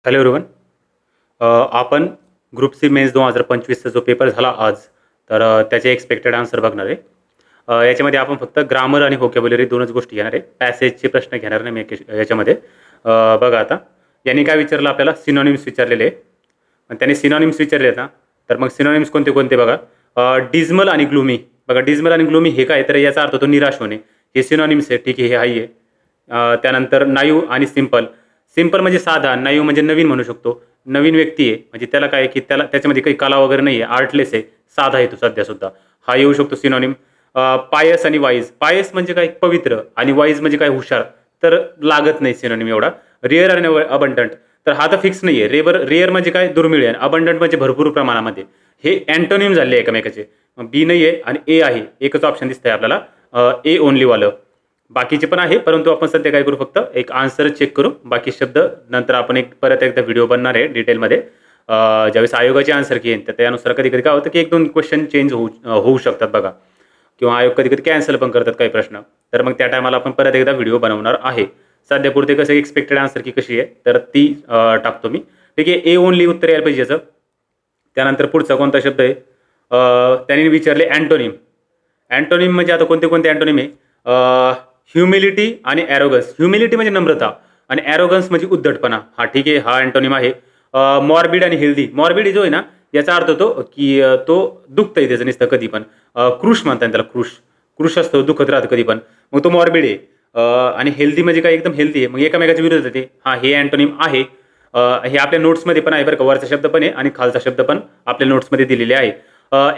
Hello everyone. आपण group C men's 2025चा जो paper झाला आज, तर त्याचे एक्सपेक्टेड आन्सर बघणार आहे. याच्यामध्ये आपण फक्त ग्रामर आणि व्होकॅब्युलरी दोनच गोष्टी घेणार आहे. पॅसेजचे प्रश्न घेणार नाही मी याच्यामध्ये. बघा आता यांनी काय विचारलं आपल्याला, सिनॉनिम्स विचारलेले आहे. आणि त्याने सिनॉनिम्स विचारले ना, तर मग सिनॉनिम्स कोणते कोणते बघा. डिझमल आणि ग्लूमी. बघा डिझमल आणि ग्लूमी हे काय, तर याचा अर्थ होतो निराश होणे. हे सिनॉनिम्स आहे, ठीक आहे, हे आहे. त्यानंतर नाईव्ह आणि सिम्पल. सिंपल म्हणजे साधा, नाईव्ह म्हणजे नवीन म्हणू शकतो. नवीन व्यक्ती आहे म्हणजे त्याला काय की त्याला त्याच्यामध्ये काही कला वगैरे नाही आहे, आर्टलेस आहे, साधा आहे तो सध्या सुद्धा, हा येऊ शकतो सिनॉनिम. पायस आणि वाईज. पायस म्हणजे काय, पवित्र, आणि वाईज म्हणजे काय, हुशार, तर लागत नाही सिनॉनिम एवढा. रेअर आणि अबंडंट, तर हा तर फिक्स नाही आहे. रेअर म्हणजे काय, दुर्मिळ आहे. अबंडंट म्हणजे भरपूर प्रमाणामध्ये. हे अँटोनिम झाले एकमेकाचे. बी नाही आहे आणि ए आहे, एकच ऑप्शन दिसतंय आपल्याला, ए ओनलीवालं. बाकीचे पण आहे, परंतु आपण सध्या काय करू, फक्त एक आन्सर चेक करू. बाकी शब्द नंतर आपण परत एकदा व्हिडिओ बनणार आहे डिटेलमध्ये. ज्यावेळेस आयोगाचे आन्सर घेईन तर त्यानुसार कधी कधी काय होतं की एक दोन क्वेश्चन चेंज होऊ शकतात बघा, किंवा आयोग कधी कधी कॅन्सल पण करतात काही प्रश्न. तर मग त्या टायमाला आपण परत एकदा व्हिडिओ बनवणार आहे. सध्यापुरते कसं एक्सपेक्टेड आन्सर की कशी आहे, तर ती टाकतो मी. ठीक आहे, ए ओनली उत्तर यायला पाहिजे याचं. त्यानंतर पुढचा कोणता शब्द आहे, त्यांनी विचारले अँटोनिम. अँटोनिम म्हणजे आता कोणते कोणते अँटोनिम आहे, ह्युमिलिटी आणि ॲरोगन्स. ह्युमिलिटी म्हणजे नम्रता आणि ॲरोगन्स म्हणजे उद्धटपणा. हा ठीक आहे, हा अँटोनिम आहे. मॉर्बिड आणि हेल्दी. मॉर्बिड जो आहे ना, याचा अर्थ होतो की तो दुखतंय त्याचं नुसतं कधी पण. कृश म्हणतात त्याला, कृश असतो, दुखत राहतं कधी पण, मग तो मॉर्बिड आहे. आणि हेल्दी म्हणजे काय, एकदम हेल्दी आहे, मग एकमेकाच्या विरुद्ध ते. हा हे अँटोनिम आहे. हे आपल्या नोट्समध्ये पण आहे बरं का, वरचा शब्द पण आहे आणि खालचा शब्द पण आपल्या नोट्समध्ये दिलेले आहे.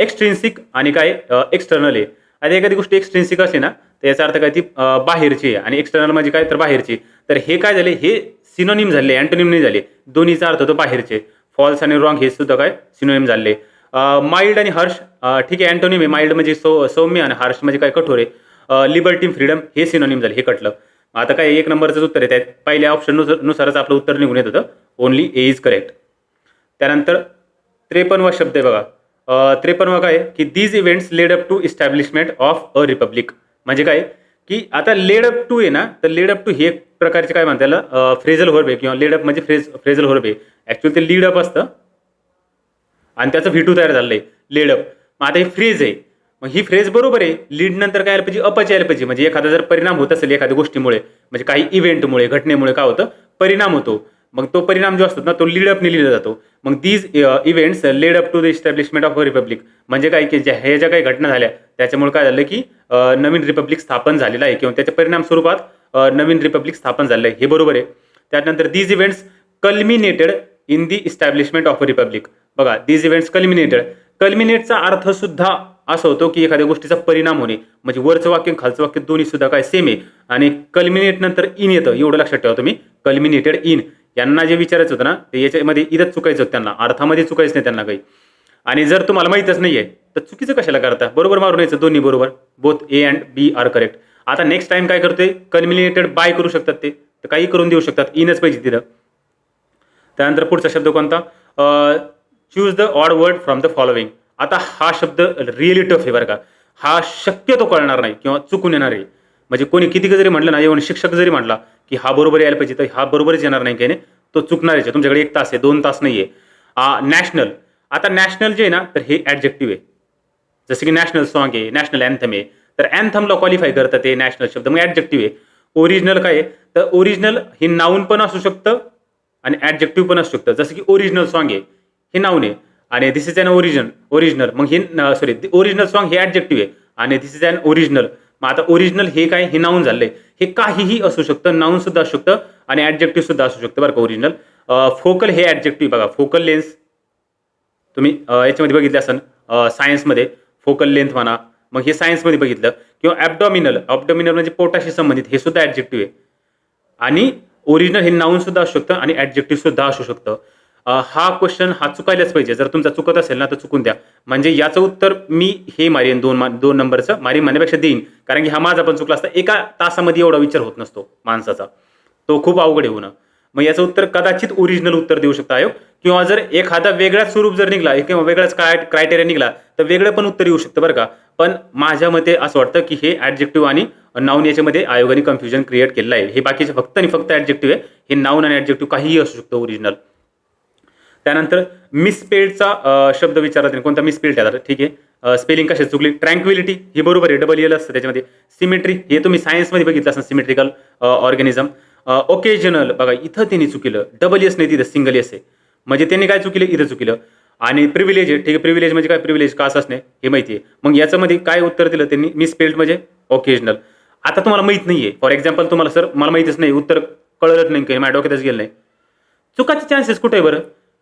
एक्सट्रिन्सिक आणि काय, एक्सटर्नल आहे. आणि एखादी गोष्ट एक्सट्रिन्सिक असते ना, तर याचा अर्थ काय, ती बाहेरची आहे, आणि एक्सटर्नल म्हणजे काय, तर बाहेरची. तर हे काय झाले, हे सिनोनिम झाले, अँटोनिम नाही झाले. दोन्हीचा अर्थ होतो बाहेरचे. फॉल्स आणि रॉंग हे सुद्धा काय सिनोनिम झाले. माइल्ड आणि हर्ष, ठीक आहे, अँटोनिम आहे. माइल्ड म्हणजे सौम्य आणि हर्ष म्हणजे काय, कठोर आहे. लिबर्टी, फ्रीडम हे सिनोनिम झाले, हे कटलं. आता काय एक नंबरचं उत्तर आहे, त्यात पहिल्या ऑप्शन नुसारच आपलं उत्तर निघून येत होतं. Only A is correct. त्यानंतर 53वा शब्द आहे बघा. 53वा काय की these events led up to establishment of a republic. म्हणजे काय की आता लेड अप टू आहे ना, तर लेड अप टू हे एक प्रकारचे काय म्हणतात त्याला, फ्रेजल व्हर्ब आहे, किंवा लेड अप म्हणजे फ्रेजल व्हर्ब आहे. ऍक्च्युअली ते लीड अप असतं आणि त्याचं व्ही2 तयार झालंय, लेड अप. मग आता ही फ्रेज आहे, मग ही फ्रेज बरोबर आहे. लीड नंतर काय यायला पाहिजे, अपच यायला पाहिजे. म्हणजे एखादा जर परिणाम होत असेल एखाद्या गोष्टीमुळे, म्हणजे काही इव्हेंटमुळे, घटनेमुळे काय होतं, परिणाम होतो. मग तो परिणाम जो असतो ना, तो लीड अपने लिहिला जातो. मग these events led up to the establishment of a republic. म्हणजे काय की ह्या ज्या काही घटना झाल्या त्याच्यामुळे काय झालं की नवीन रिपब्लिक स्थापन झालेलं आहे, किंवा त्याच्या परिणाम स्वरूपात नवीन रिपब्लिक स्थापन झालं आहे, हे बरोबर आहे. त्यानंतर these events culminated in the establishment of a Republic. बघा, दीज इव्हेंट्स कल्मिनेटेड. कल्मिनेटचा अर्थ सुद्धा असं होतो की एखाद्या गोष्टीचा परिणाम होणे. म्हणजे वरचं वाक्य खालचं वाक्य दोन्ही सुद्धा काय सेम आहे. आणि कल्मिनेट नंतर इन येतं, एवढं लक्षात ठेवा तुम्ही. कल्मिनेटेड इन, यांना जे विचारायचं होतं ना, ते याच्यामध्ये इथंच चुकायचं होतं त्यांना, अर्थामध्ये चुकायचं नाही त्यांना काही. आणि जर तुम्हाला माहीतच नाहीये तर चुकीचं कशाला करता, बरोबर मारून यायचं, दोन्ही बरोबर. Both A and B are correct. आता नेक्स्ट टाइम काय करतोय, कल्मिनेटेड बाय करू शकतात ते, तर काही करून देऊ शकतात, इनच पाहिजे तिथं. त्यानंतर पुढचा शब्द कोणता, choose the odd word from the following. आता हा शब्द रिअली टफ आहे बरं का. हा शक्यतो कळणार नाही किंवा चुकून येणार आहे. म्हणजे कोणी किती जरी म्हटलं ना, येऊन शिक्षक जरी म्हटला की हा बरोबर यायला पाहिजे, तर हा बरोबरच येणार नाही, काही नाही, तो चुकणार आहे. तुमच्याकडे 1 तास आहे, 2 तास नाहीये. नॅशनल. आता नॅशनल जे आहे ना, तर हे ॲडजेक्टिव्ह आहे. जसं की नॅशनल सॉन्ग आहे, नॅशनल अँथम आहे, तर अँथमला क्वालिफाय करतात ते नॅशनल शब्द, मग ॲडजेक्टिव्ह आहे. ओरिजिनल काय आहे, तर ओरिजिनल हे नाऊन पण असू शकतं आणि ॲडजेक्टिव्ह पण असू शकतं. जसं की ओरिजिनल सॉन्ग आहे, हे नाऊन आहे, आणि दिस इज अन ओरिजिनल, मग हे सॉरी, ओरिजिनल सॉन्ग हे ॲडजेक्टिव्ह आहे आणि दिस इज अन ओरिजिनल. मग आता ओरिजिनल हे काय, हे नाऊन झालंय. हे काहीही असू शकतं, नाऊन सुद्धा असू शकतं आणि ॲडजेक्टिव्ह सुद्धा असू शकतं बरं का ओरिजिनल. फोकल हे ॲडजेक्टिव्ह बघा. फोकल लेन्स तुम्ही याच्यामध्ये बघितलं असेल, सायन्समध्ये फोकल लेंथ म्हणा, मग हे सायन्समध्ये बघितलं. किंवा ॲबडॉमिनल म्हणजे पोटाशी संबंधित, हे सुद्धा ॲडजेक्टिव्ह आहे. आणि ओरिजिनल हे नाऊन सुद्धा असू शकतं आणि ॲडजेक्टिव्ह सुद्धा असू शकतं. हा क्वेश्चन हा चुकायलाच पाहिजे. जर तुमचा चुकत असेल ना, तर चुकून द्या. म्हणजे याचं उत्तर मी हे मारेन, 2 नंबरचं मारीन म्हणण्यापेक्षा देईन, कारण की हा माझा पण चुकला असता. एका तासामध्ये एवढा विचार होत नसतो माणसाचा, तो खूप अवघड आहे होणं. मग याचं उत्तर कदाचित ओरिजिनल उत्तर देऊ शकता आयोग, किंवा जर एखादा वेगळाच स्वरूप जर निघला किंवा वेगळाच क्रायटेरिया निघाला तर वेगळं पण उत्तर येऊ शकतं बरं का. पण माझ्या मते असं वाटतं की हे ॲडजेक्टिव्ह आणि नाऊन याच्यामध्ये आयोगाने कन्फ्युजन क्रिएट केलं आहे. हे बाकीचे फक्त आणि फक्त ॲडजेक्टिव्ह आहे. हे नाऊन आणि ॲडजेक्टिव्ह काहीही असू शकतं ओरिजिनल. त्यानंतर मिसस्पेल्डचा शब्द विचारला त्यांनी, कोणता मिसस्पेल्ड आहे, ठीक आहे. स्पेलिंग कशी चुकली. ट्रँक्विलिटी हे बरोबर आहे, डबल एल असतं त्याच्यामध्ये. सिमेट्री हे तुम्ही सायन्समध्ये बघितलं असं, सिमेट्रिकल ऑर्गॅनिझम. ओकेजनल बघा इथं त्यांनी चुकिलं, डबल एस नाही तिथं सिंगल एस आहे, म्हणजे त्यांनी काय चुकिलं, इथं चुकिलं. आणि प्रिव्हिलेज आहे, ठीक आहे. प्रिव्हिलेज म्हणजे काय, प्रिव्हिलेज कास्ट असणे हे माहिती आहे. मग याच्यामध्ये काय उत्तर दिलं त्यांनी, मिसस्पेल्ड म्हणजे ओकेजनल. आता तुम्हाला माहित नाहीये, फॉर एक्झाम्पल तुम्हाला सर मला माहितच नाही, उत्तर कळलंच नाही, काही माझ्या डोक्यातच गेलं नाही. चुकाचे चान्सेस कुठे आहे बरं.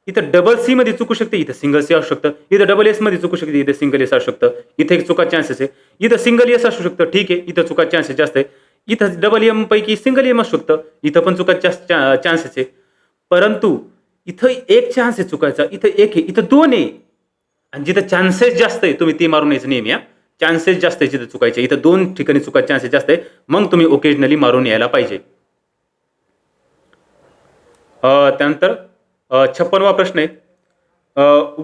इथं डबल सी मध्ये चुकू शकते, इथं सिंगल सी असू शकतं. इथं डबल एस मध्ये चुकू शकते, इथं सिंगल एस असू शकतं. इथे एक चुका चान्सेस आहे. इथं सिंगल एस असू शकतं, ठीक आहे, इथं चुका चान्सेस जास्त आहे. इथं डबल एम पैकी सिंगल एम असू शकतं, इथं पण चुका जास्त चान्सेस आहे. परंतु इथं एक चान्स आहे चुकायचा, इथं एक आहे, इथं दोन आहे. आणि जिथं चान्सेस जास्त आहे तुम्ही ते मारून यायचं नेहमी. चान्सेस जास्त आहे जिथं चुकायचे, इथं दोन ठिकाणी चुकायचे चान्सेस जास्त आहे, मग तुम्ही ओकेजनली मारून यायला पाहिजे. त्यानंतर 56वा प्रश्न आहे,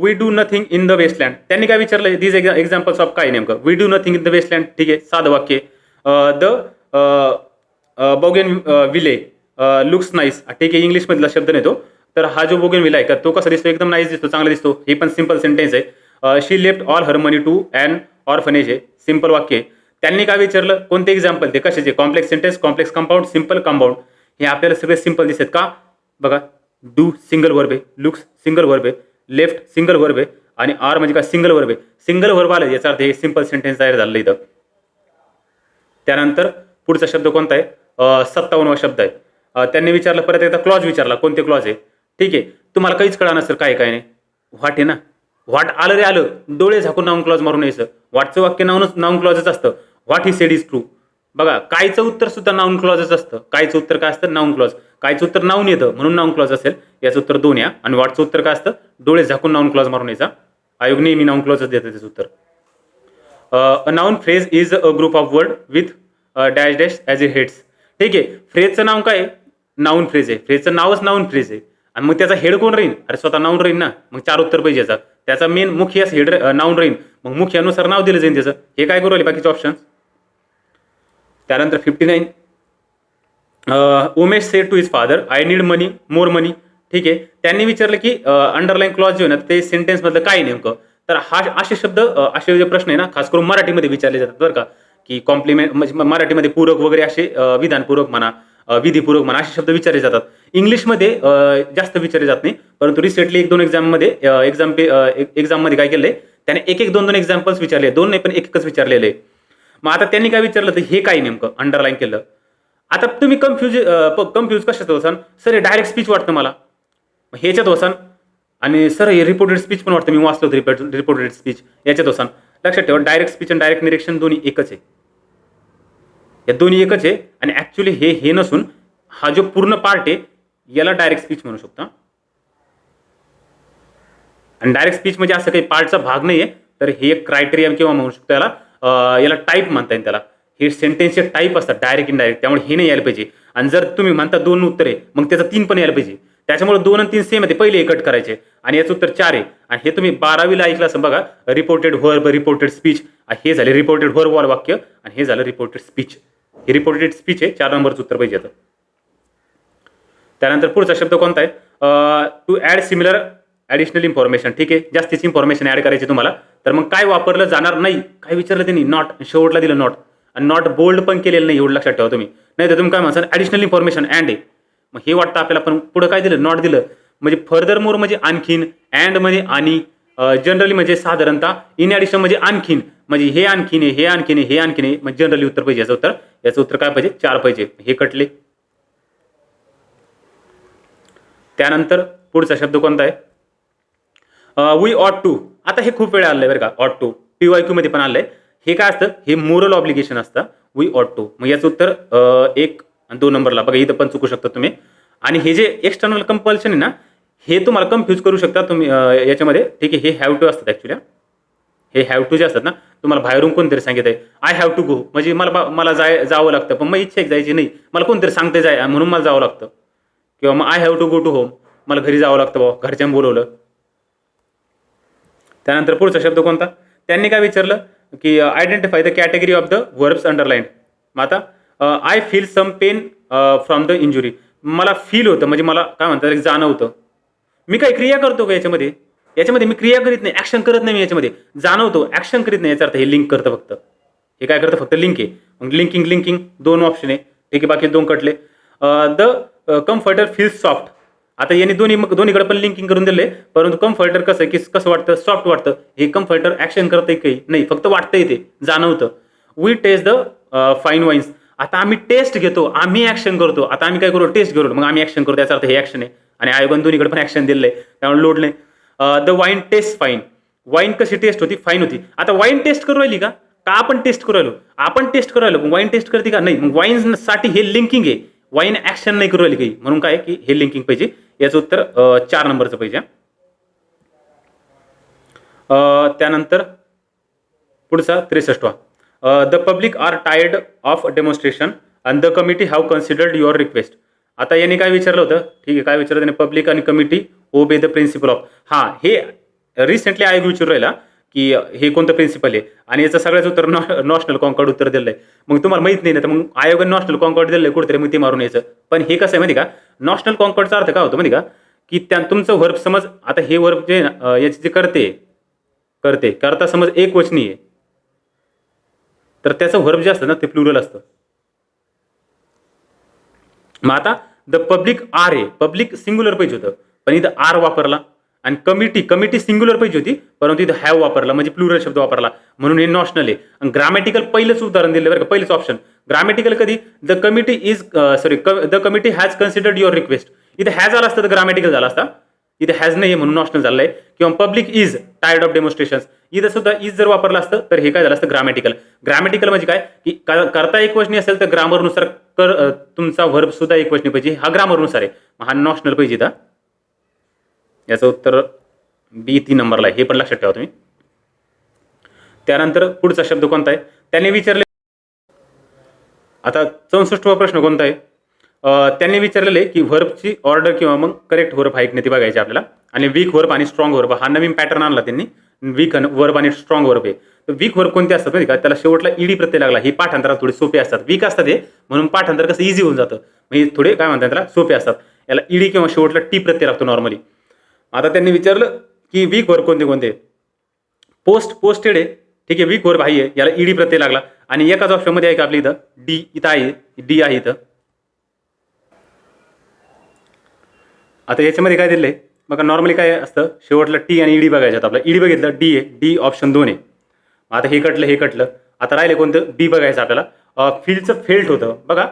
we do nothing in the wasteland. त्यांनी काय विचारलंय, दीज एक्झाम्पल्स ऑफ काय नेमकं. We do nothing in the wasteland, ठीक आहे, साधं वाक्य. The bougainvillea looks nice, ठीक आहे, इंग्लिश मधला शब्द नाही तो. तर हा जो बोगेन विला आहे का तो कसा दिसतो, एकदम नाईस दिसतो, चांगला दिसतो. हे पण सिंपल सेंटेन्स आहे. She left all her money to and orphanage आहे, सिंपल वाक्य आहे. त्यांनी काय विचारलं, कोणते एक्झाम्पल, ते कशाचे, complex sentence, complex compound, simple compound. हे आपल्याला सगळे सिंपल दिसतात का बघा. डू सिंगल वर्ब आहे, लुक्स सिंगल वर्ब आहे, लेफ्ट सिंगल वर्ब आहे, आणि आर म्हणजे काय, सिंगल वर्ब आहे. सिंगल वर्ब आलं याचा अर्थ हे सिंपल सेंटेन्स तयार झालं इथं. त्यानंतर पुढचा शब्द कोणता आहे, 57वा शब्द आहे. त्यांनी विचारलं परत एकदा, क्लॉज विचारला, कोणते क्लॉज आहे, ठीक आहे. तुम्हाला काहीच कळा नसेल काय काय नाही, व्हॉट आहे ना, व्हॉट आलं रे आलं, डोळे झाकून नाऊन क्लॉज मारून यायचं. व्हॉटचं वाक्य नाऊन क्लॉजच असतं. What he said is true. बघा कायचं उत्तर सुद्धा नाऊन क्लॉजच असतं. कायचं उत्तर काय असतं, नाऊन क्लॉज. कायचं उत्तर नाऊन येतं म्हणून नाऊन क्लॉज असेल, याचं उत्तर दोन या. आणि व्हॉटचं उत्तर काय असतं, डोळे झाकून नाऊन क्लॉज मारून यायचा. आयोग नेहमी नाऊन क्लॉजच देतं त्याचं उत्तर. A noun phrase is a group of word with dash dash as it heads, ठीक आहे. फ्रेजचं नाव काय, नाऊन फ्रेज आहे, फ्रेजचं नावच नाऊन फ्रेज आहे. आणि मग त्याचा हेड कोण राहील, अरे स्वतः नाऊन राहील ना. मग चार उत्तर पाहिजे याचा. त्याचा मेन मुख्य हेड नाऊन राहील, मग मुख्यानुसार नाव दिलं जाईल त्याचं. हे काय करू राहिले बाकीचे ऑप्शन. त्यानंतर 59, Umesh said to his father I need money more money, ठीक आहे. त्यांनी विचारलं की अंडरलाईन क्लॉज जे आहे ना ते सेंटेन्स मधलं काय नेमकं. तर हा असे शब्द, असे जे प्रश्न आहे ना खास करून मराठीमध्ये विचारले जातात बरं का, की कॉम्प्लिमेंट म्हणजे मराठीमध्ये पूरक वगैरे असे विधानपूर्वक म्हणा, विधीपूर्वक म्हणा, असे शब्द विचारले जातात. इंग्लिशमध्ये जास्त विचारले जात नाही, परंतु रिसेंटली 1-2 एक्झाममध्ये एक्झाममध्ये काय केलंय त्याने एक 2-2 एक्झाम्पल्स विचारले, 2 नाही पण एकच विचारलेले. मग आता त्यांनी काय विचारलं तर हे काय नेमकं अंडरलाईन केलं. आता तुम्ही कन्फ्यूज कशात होसान, सर हे डायरेक्ट स्पीच वाटतं मला, ह्याच्यात होसान. आणि सर हे रिपोर्टेड स्पीच पण वाटतं, मी वाचलं होतं रिपोर्टेड स्पीच, याच्यात होसान. लक्षात ठेवा, डायरेक्ट स्पीच आणि डायरेक्ट निरीक्षण दोन्ही एकच आहे. या दोन्ही एकच आहे. आणि ऍक्च्युली हे नसून हा जो पूर्ण पार्ट आहे याला डायरेक्ट स्पीच म्हणू शकता. आणि डायरेक्ट स्पीच म्हणजे असं काही पार्टचा भाग नाहीये, तर हे एक क्रायटेरिया किंवा म्हणू शकतो याला टाईप म्हणता येईल त्याला. हे सेंटेन्सचे टाईप असतात डायरेक्ट इनडायरेक्ट, त्यामुळे हे नाही यायला पाहिजे. आणि जर तुम्ही म्हणता 2 उत्तर आहे मग त्याचं 3 पण यायला पाहिजे. त्याच्यामुळे 2 आणि 3 सेम आहे, पहिले कट करायचे. आणि याचं उत्तर 4 आहे. आणि हे तुम्ही 12वीला ऐकलं असं बघा, रिपोर्टेड व्हर्ब, रिपोर्टेड स्पीच. हे झाले रिपोर्टेड व्हर्ब वाक्य आणि हे झालं रिपोर्टेड स्पीच. हे रिपोर्टेड स्पीच आहे, 4 नंबरचं उत्तर पाहिजे आता. त्यानंतर पुढचा शब्द कोणता आहे, to add similar additional information, ठीक आहे. जास्तीची इन्फॉर्मेशन ऍड करायची तुम्हाला, तर मग काय वापरलं जाणार नाही, काय विचारलं त्यांनी, नॉट. शेवटला दिलं नॉट, आणि नॉट बोल्ड पण केलेलं नाही, एवढं लक्षात ठेवा तुम्ही. नाही तर तुम्ही काय म्हणता ऍडिशनल इन्फॉर्मेशन अँड आहे, मग हे वाटतं आपल्याला, पण पुढे काय दिलं, नॉट दिलं. म्हणजे फर्दर मोर म्हणजे आणखीन, अँड म्हणजे आणि, जनरली म्हणजे साधारणतः, इन ॲडिशन म्हणजे आणखीन, म्हणजे हे आणखीन आहे, हे आणखीन आहे, हे आणखीन आहे. म्हणजे जनरली उत्तर पाहिजे याचं उत्तर काय पाहिजे, 4 पाहिजे. हे कटले. त्यानंतर पुढचा शब्द कोणता आहे, वी ऑट टू. आता हे खूप वेळा आलंय बरं का, ऑट टू PYQ मध्ये पण आलंय. हे काय असतं, हे मोरल ऑब्लिगेशन असतं, वी ऑट टू. मग याचं उत्तर 1 आणि 2 नंबरला बघा, इथं पण चुकू शकता तुम्ही. आणि हे जे एक्सटर्नल कंपल्शन आहे ना, हे तुम्हाला कन्फ्यूज करू शकता तुम्ही याच्यामध्ये, ठीक आहे. हे हॅव टू असतात ऍक्च्युली. हे हॅव टू जे असतात ना, तुम्हाला बाहेरून कोणतरी सांगितलंय आय हॅव टू गो, म्हणजे मला जावं लागतं, पण मग इच्छा जायची नाही, मला कोणतरी सांगते जाय म्हणून मला जावं लागतं. किंवा मग I have to go to home, मला घरी जावं लागतं बाबा, घरच्यांनी बोलवलं. त्यानंतर पुढचा शब्द कोणता, त्यांनी काय विचारलं की identify the category of the verbs underline. मग आता I feel some pain from the injury, मला फील होतं म्हणजे मला काय म्हणतात जाणवतं. मी काही क्रिया करतो का याच्यामध्ये? याच्यामध्ये मी क्रिया करीत नाही, ऍक्शन करत नाही मी याच्यामध्ये. जाणवतो, ऍक्शन करीत नाही याचा अर्थ हे लिंक करतं फक्त. हे काय करतं? फक्त लिंक आहे. मग लिंकिंग 2 ऑप्शन आहे. ठीक आहे, बाकी 2 कटले. The comforter feels soft. आता याने दोन्हीकडे पण लिंकिंग करून दिले, परंतु कम्फर्टर कसं आहे की कसं वाटतं? सॉफ्ट वाटतं. हे कम्फर्टर ऍक्शन करतंय काही नाही, फक्त वाटतंय ते, जाणवतं. We taste the fine wines. आता आम्ही टेस्ट घेतो, आम्ही ऍक्शन करतो. आता आम्ही काय करू? टेस्ट करू, मग आम्ही ऍक्शन करतो, याचा अर्थ हे ऍक्शन आहे. आणि आयोगाने दोन्हीकडे पण ऍक्शन दिलेलं आहे, त्यामुळे लोड नाही. The wine taste fine. Wine कशी टेस्ट होती? फाईन होती. आता वाईन टेस्ट करू राहिली का आपण टेस्ट करू राहिलो? आपण टेस्ट करू राहिलो, वाईन टेस्ट करते का? नाही. मग वाईन साठी हे लिंकिंग आहे, वाईन ऍक्शन नाही करू राहिली काही, म्हणून काय की हे लिंकिंग पाहिजे. याचं उत्तर 4 नंबरचं पाहिजे. त्यानंतर पुढचा 63वा. The public are tired of demonstration and the committee have considered your request. आता याने काय विचारलं होतं? ठीक आहे, काय विचारलं त्याने? पब्लिक आणि committee obey the principle of. हे रिसेंटली आयोग विचारू राहिला की हे कोणतं प्रिन्सिपल आहे, आणि याचं सगळ्याच उत्तर नॅशनल कॉन्कॉर्ड उत्तर दिलंय. मग तुम्हाला माहित नाही ना, तर मग आयोगाने नॅशनल कॉन्कॉर्ड दिलंय कुठेतरी, मग ते मारून यायचं. पण हे कसं आहे माहिती का? नॅशनल कॉन्कॉर्डचा अर्थ काय होतो माहिती का? की तुमचं वर्ब समज, आता हे वर्ब जे याचे जे करता समज एक वचनी आहे, तर त्याचं वर्ब जे असतं ना ते प्लुरल असतं. मग आता द पब्लिक आर आहे, पब्लिक सिंग्युलर पाहिजे होतं, पण इथं आर वापरला. आणि कमिटी सिंग्युलर पाहिजे होती, परंतु इथं हॅव वापरला, म्हणजे प्लुरल शब्द वापरला, म्हणून हे नॉशनल आहे. आणि ग्रामॅटिकल पहिलंच उदाहरण दिलं बरं का, पहिलंच ऑप्शन ग्रामॅटिकल कधी? The committee has considered your request. इथे हॅज आला असतं तर ग्रामॅटिकल झाला असता, इथे हॅज नाही म्हणून नॉशनल झालंय. किंवा पब्लिक इज टायर्ड ऑफ डेमॉन्स्ट्रेशन्स, इथं सुद्धा इज जर वापरलं असतं तर हे काय झालं असतं? ग्रामॅटिकल म्हणजे काय की करता एक वचनी असेल तर ग्रामरनुसार तुमचा व्हर्ब सुद्धा एक वचनी पाहिजे, हा ग्रामरनुसार आहे, हा नॉशनल पाहिजे इथं. याचं उत्तर बी 3 नंबरला आहे, हे पण लक्षात ठेवा तुम्ही. त्यानंतर पुढचा शब्द कोणता आहे त्याने विचारले. आता 64वा प्रश्न कोणता आहे? त्यांनी विचारलेले की व्हर्बची ऑर्डर किंवा मग करेक्ट व्हर्ब आहे की नाही ती बघायची आपल्याला. आणि वीक व्हर्ब आणि स्ट्रॉंग व्हर्ब हा नवीन पॅटर्न आणला त्यांनी. वीक व्हर्ब आणि स्ट्रॉंग व्हर्ब आहे. तर वीक व्हर्ब कोणते असतात माहिती का? त्याला शेवटला ईडी प्रत्यय लागला, ही पाठांतरात थोडी सोपे असतात. वीक असतात हे, म्हणून पाठांतर कसं इझी होऊन जातं, म्हणजे थोडे काय म्हणतात त्याला सोपे असतात. याला ईडी किंवा शेवटला टी प्रत्यय लागतो नॉर्मली. आता त्यांनी विचारलं की वीक व्हर्ब कोणते? पोस्टेड आहे, ठीक आहे, वीक व्हर्ब आहे, याला ईडी प्रत्यय लागला. आणि एकाच ऑप्शन मध्ये आहे का आपल्या इथं डी, इथं आहे डी आहे इथं. आता याच्यामध्ये काय दिलंय बघा, नॉर्मली काय असतं शेवटला टी आणि ईडी बघायच्यात. आपला ईडी बघितलं, डी आहे, डी ऑप्शन 2 आहे. आता हे कटलं. आता राहिले कोणतं? बी बघायचं आपल्याला. फील्डचं फेल्ड होतं बघा.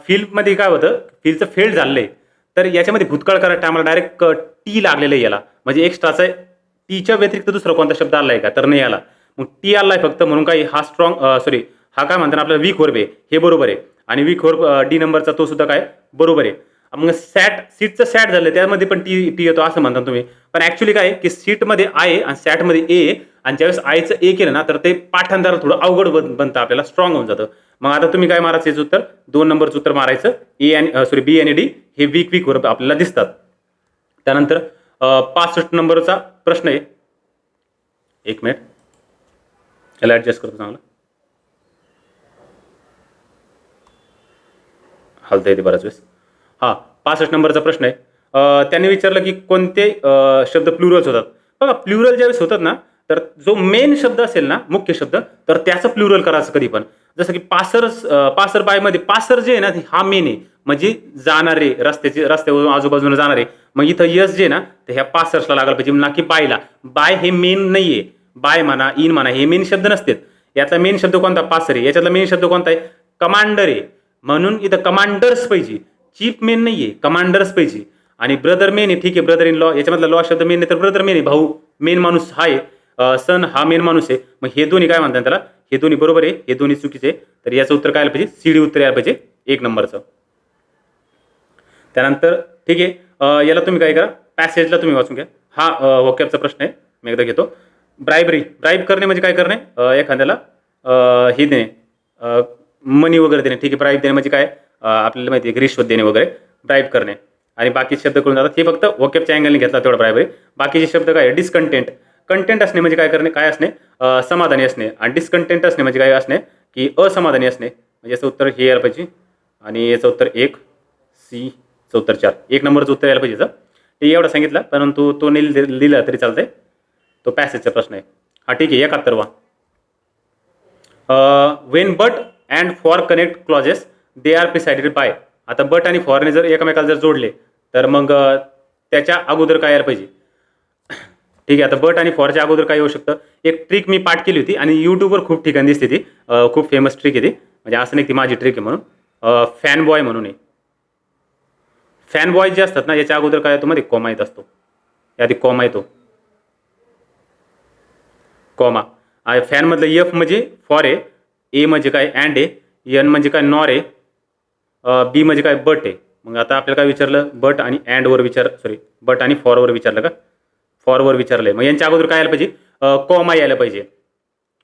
फील्डमध्ये काय होतं? फील्डचं फेल्ड झालंय, तर याच्यामध्ये भूतकाळ करायला टायमाला डायरेक्ट टी लागलेलं आहे याला, म्हणजे एक्स्ट्राचा टीच्या व्यतिरिक्त दुसरा कोणता शब्द आलाय का? तर नाही आला. मग टी आलाय फक्त, म्हणून काय हा हा काय म्हणतात आपल्याला वीक व्हर्ब आहे, हे बरोबर आहे. आणि वीक व्हर्ब डी नंबरचा तो सुद्धा काय बरोबर आहे. मग सीटचं सॅट झालं, त्यामध्ये पण टी येतो असं म्हणता तुम्ही, पण ऍक्च्युली काय की सीटमध्ये आहे आणि सॅटमध्ये ए, आणि ज्यावेळेस आयचं ए केलं ना तर ते पाठांतराला थोडं अवघड बनतं, आपल्याला स्ट्रॉंग होऊन जातं. मग आता तुम्ही काय मारायचं याचं उत्तर? 2 नंबरचं उत्तर मारायचं. बी आणि डी हे वीक व्हर्ब आपल्याला दिसतात. त्यानंतर 65 नंबरचा प्रश्न आहे. एक मिनिट, याला ऍडजस्ट करतो चांगलं, हलता येते बराच वेळेस. 65 नंबरचा प्रश्न आहे. त्यांनी विचारलं की कोणते शब्द प्लुरल्स होतात. बघा, प्लुरल ज्यावेळेस होतात ना, तर जो मेन शब्द असेल ना, मुख्य शब्द, तर त्याचं प्लुरल करायचं कधी पण. जसं की पासरबाईमध्ये पासर जे आहे ना, हा मेन आहे, म्हणजे जाणारे, रस्त्यावरून आजूबाजूला जाणारे. मग इथं यस जे ना, तर ह्या पासर्सला लागलं पाहिजे, ना की बायला. बाय हे मेन नाहीये, बाय म्हणा, इन म्हणा, हे मेन शब्द नसतात. यातला मेन शब्द कोणता? पासर आहे. याच्यातला मेन शब्द कोणता आहे? कमांडर आहे, म्हणून इथं कमांडर्स पाहिजे. चीफ मेन नाहीये, कमांडर्स पाहिजे. आणि ब्रदर मेन आहे, ठीक आहे, ब्रदर इन लॉ, याच्यामधला लॉ शब्द मेन आहे, तर ब्रदर मेन आहे, भाऊ मेन माणूस हा आहे. सन हा मेन माणूस आहे. मग हे दोन्ही काय म्हणतात त्याला? हे दोन्ही बरोबर आहे, हे दोन्ही चुकीचे आहे. तर याचं उत्तर काय आलं पाहिजे? सीडी उत्तर यायला पाहिजे 1 नंबरचं. त्यानंतर ठीक आहे, याला तुम्ही काय करा, पॅसेजला तुम्ही वाचून घ्या. हा वोकॅबचा प्रश्न आहे, मी एकदा घेतो. ब्राईब करणे म्हणजे काय करणे? एखाद्याला हे देणे, मनी वगैरे देणे, ठीक आहे. ब्राईब देणे म्हणजे काय? आपल्याला माहिती आहे, रिश्वत देणे वगैरे, ब्राईब करणे. आणि बाकीचे शब्द कळून जातात, हे फक्त वोकॅबच्या अँगलने घेतला तेवढा ब्राईबरी. बाकीचे शब्द काय? डिस्कंटेंट. कंटेंट असणे म्हणजे काय करणे? काय असणे? समाधानी असणे. आणि डिस्कंटेंट असणे म्हणजे काय असणे? की असमाधानी असणे. म्हणजे याचं उत्तर हे यायला पाहिजे. आणि याचं उत्तर 1, सी चं उत्तर 4, 1 नंबरचं उत्तर यायला पाहिजे. ते एवढा सांगितलं, परंतु तो नाही लिहिला तरी चालतंय. तो पॅसेजचा प्रश्न आहे. हा ठीक आहे. 71वा. When but and for connect clauses they are preceded by. आता बट आणि फॉरने जर एकमेकाला जर जोडले तर मग त्याच्या अगोदर काय यायला पाहिजे. ठीक आहे. आता बट आणि फॉरच्या अगोदर काय येऊ शकतं. एक ट्रिक मी पाठ केली होती आणि यूट्यूबवर खूप ठिकाणी दिसते ती. खूप फेमस ट्रिक आहे ती. म्हणजे असं नाही ती माझी ट्रिक आहे म्हणून. फॅन बॉय म्हणून आहे. फॅन बॉय जे असतात ना याच्या अगोदर काय येतो मध्ये कॉमा येत असतो. याआधी कॉमा येतो. कॉमा. फॅनमधलं एफ म्हणजे फॉर आहे, ए म्हणजे काय अँड आहे, एन म्हणजे काय नॉर आहे, बी म्हणजे काय बट आहे. मग आता आपल्याला काय विचारलं, बट आणि अँडवर बट आणि फॉरवर विचारलं का. फॉरवर विचारलंय. मग यांच्या अगोदर काय यायला पाहिजे, कॉमा यायला पाहिजे.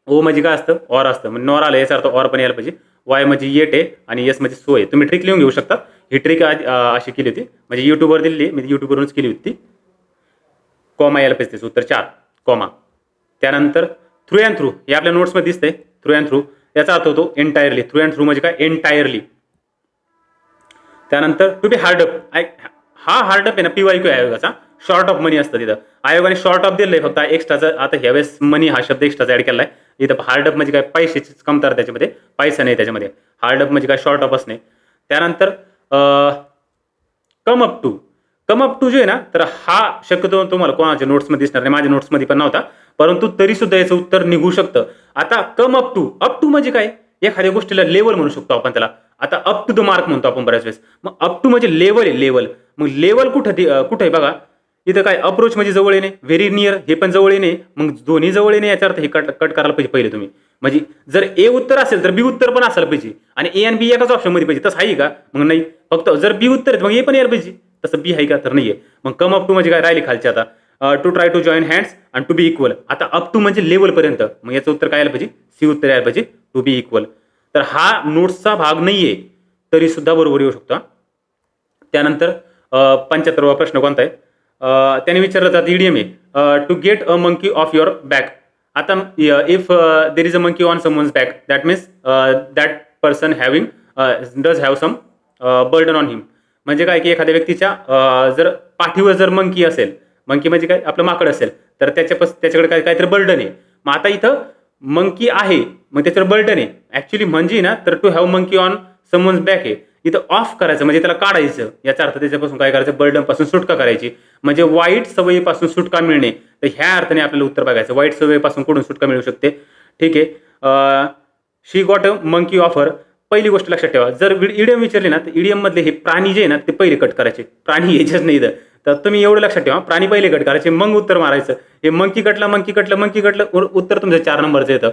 ओ म्हणजे काय असतं, ऑर असतं. म्हणजे नॉर आलं याचा अर्थ ऑर पण यायला पाहिजे. वाय म्हणजे येट आहे आणि एस म्हणजे सो आहे. तुम्ही ट्रिक लिहून घेऊ शकता. ही ट्रिक अशी केली होती, म्हणजे यूट्यूबवर दिली, मी यूट्यूबवरूनच केली होती ती. कॉमा यायला पाहिजे. त्याचं उत्तर 4 कॉमा. त्यानंतर थ्रू अँड थ्रू, हे आपल्या नोट्समध्ये दिसतंय. थ्रू अँड थ्रू याचा अर्थ होतो एंटायरली. थ्रू अँड थ्रू म्हणजे काय एंटायरली. त्यानंतर टू बी हार्ड अप. हा हार्ड अप आहे ना PYQ आयोगाचा. शॉर्ट ऑफ मनी असतं तिथं. आयोगाने शॉर्ट ऑफ दिलंय फक्त एक्स्ट्राचं. आता ह्यावेळेस मनी हा शब्द एक्स्ट्राचा ऍड केलाय. इथं हार्ड अप म्हणजे काय पैशाचीच कमतरता त्याच्यामध्ये, पैसा नाही त्याच्यामध्ये. हार्ड अप म्हणजे काय शॉर्ट ऑफ असणे. त्यानंतर come up to. Come up to जे आहे ना, तर हा शक्यतो तुम्हाला कोणाच्या नोट्समध्ये दिसणार नाही, माझ्या नोट्समध्ये पण नव्हता, परंतु तरी सुद्धा याचं उत्तर निघू शकतं. आता come up to. Up to म्हणजे काय, एखाद्या गोष्टीला लेवल म्हणू शकतो आपण त्याला. आता अप टू द मार्क म्हणतो आपण बऱ्याच वेळेस. मग अप टू म्हणजे लेवल आहे, लेवल. मग लेवल कुठं आहे बघा. इथं काय अप्रोच म्हणजे जवळ येणे, व्हेरी नियर हे पण जवळ येणे. मग दोन्ही जवळ येणे याचा अर्थ हे कट करायला पाहिजे पहिले तुम्ही. म्हणजे जर ए उत्तर असेल तर बी उत्तर पण असायला पाहिजे. आणि ए आणि बी एकाच ऑप्शनमध्ये पाहिजे. तसं आहे का, मग नाही. फक्त जर बी उत्तर आहे मग ए पण यायला पाहिजे. तसं बी आहे का, तर नाहीये. मग कम अप टू म्हणजे काय राहिले खालचे आता. To try to join hands आणि टू बी इक्वल. आता अप टू म्हणजे लेवलपर्यंत. मग याचं उत्तर काय यायला पाहिजे, सी उत्तर यायला पाहिजे, टू बी इक्वल. तर हा नोट्सचा भाग नाहीये तरी सुद्धा बरोबर येऊ शकतो. त्यानंतर 75वा प्रश्न कोणता आहे. त्याने विचारलं जातं इडियम आहे, to get a monkey of your back. आता if there is a monkey on someone's back that means that person having does have some burden on him. म्हणजे काय की एखाद्या व्यक्तीच्या जर पाठीवर जर मंकी असेल, मंकी म्हणजे काय आपलं माकड असेल, तर त्याच्याकडे काहीतरी बर्डन आहे. मग आता इथं मंकी आहे, मग त्याच्यावर बर्डन आहे. ऍक्च्युली म्हणजे ना तर to have monkey on someone's back आहे. इथं ऑफ करायचं म्हणजे त्याला काढायचं. याचा अर्थ त्याच्यापासून काय करायचं, बर्डन पासून सुटका करायची. म्हणजे वाईट सवयीपासून सुटका मिळणे. तर ह्या अर्थाने आपल्याला उत्तर बघायचं. वाईट सवयीपासून कुठून सुटका मिळू शकते. ठीक आहे. शी गॉट अ मंकी ऑफर. पहिली गोष्ट लक्षात ठेवा, जर इडियम विचारले ना तर इडियम मधले हे प्राणी जे आहे ना ते पहिले कट करायचे. प्राणी यायचेच नाही इथं. तर तुम्ही एवढं लक्षात ठेवा, प्राणी पहिले कट करायचे मग उत्तर मारायचं. हे मंकी कटलं उत्तर तुमचं 4 नंबरचं येतं.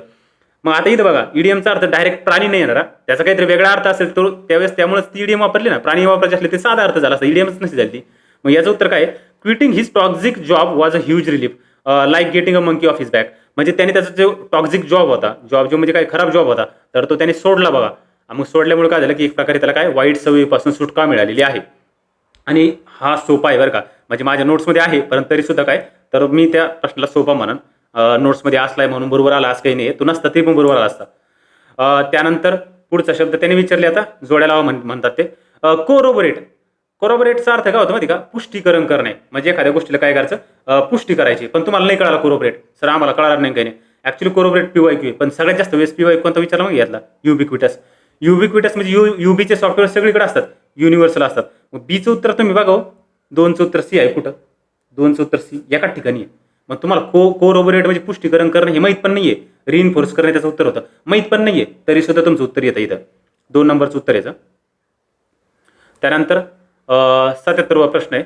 मग आता इथं बघा, इडियमचा अर्थ डायरेक्ट प्राणी नाही येणार. त्याचा काहीतरी वेगळा अर्थ असेल तो त्यावेळेस, त्यामुळेच ती इडियम वापरली ना. प्राणी वापरायचे असले ते साधा अर्थ झाला असता, इडियमच नसती झाली ती. मग याचं उत्तर काय, quitting his toxic job was a huge relief like getting a monkey of his back. म्हणजे त्याने त्याचा जो टॉक्झिक जॉब होता, जो म्हणजे काय खराब जॉब होता, तर तो त्याने सोडला बघा. मग सोडल्यामुळे काय झालं की एक प्रकारे त्याला काय वाईट सवयीपासून सुटका मिळालेली आहे. आणि हा सोपा आहे बरं का, म्हणजे माझ्या नोट्समध्ये आहे, परंतु तरी सुद्धा काय, तर मी त्या प्रश्नाला सोपा म्हणून नोट्समध्ये असलाय म्हणून बरोबर आला असं काही नाही. तो नसता ते पण बरोबर आला असता. त्यानंतर पुढचा शब्द त्याने विचारले, आता जोड्या लावा म्हणतात ते. कोरोबोरेट. कोरोबोरेटचा अर्थ काय होतो माहिती का, पुष्टीकरण करणे. म्हणजे एखाद्या गोष्टीला काय करायचं, पुष्टी करायची. पण तुम्हाला नाही कळाला कोरोबोरेट, सर आम्हाला कळणार नाही काही नाही. ऍक्च्युली कोरोबोरेट PYQ, पण सगळ्यात जास्त वेळेस PYQ कोणता विचारला मग यातला, युबिक्विटस. युबिक्विटस म्हणजे युबीचे सॉफ्टवेअर सगळीकडे असतात, युनिव्हर्सल असतात. मग बीचं उत्तर तुम्ही बघा, 2चं उत्तर सी आहे. कुठं 2चं उत्तर सी एकाच ठिकाणी आहे. मग तुम्हाला कोरोबोरेट म्हणजे पुष्टीकरण करणं हे माहीत पण नाहीये. रिइन्फोर्स करणे त्याचं उत्तर होतं, माहीत पण नाहीये, तरी सुद्धा तुमचं उत्तर येतं इथं. 2 नंबरचं उत्तर याचं. त्यानंतर 77वा प्रश्न आहे,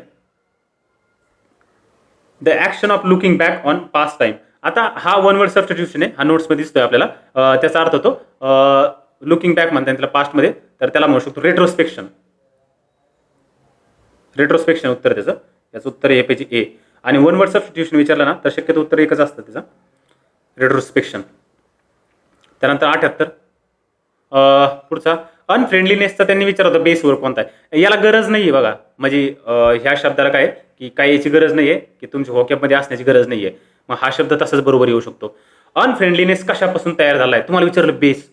the action of looking back on past time. आता हा वन वर्ड सबस्टिट्यूशन आहे, हा नोट्समध्ये दिसतोय आपल्याला. त्याचा अर्थ होतो लुकिंग बॅक म्हणतात त्याला पास्टमध्ये, तर त्याला म्हणू शकतो रेट्रोस्पेक्शन. रेट्रोस्पेक्शन उत्तर त्याचं. याचं उत्तर ए पाहिजे ए. आणि वन वर्ड सबस्टिट्यूशन विचारलं ना तर शक्यतो उत्तर एकच असतं त्याचं, रेट्रोस्पेक्शन. त्यानंतर 78 पुढचा अनफ्रेंडलीनेसचा त्यांनी विचारलं होतं बेसवर कोणता आहे. याला गरज नाहीये बघा, म्हणजे ह्या शब्दाला काय की काय याची गरज नाहीये की तुमच्या व्होकॅबमध्ये असण्याची गरज नाहीये. मग हा शब्द तसाच बरोबर येऊ शकतो. अनफ्रेंडलीनेस कशापासून तयार झालाय, तुम्हाला विचारलं बेस.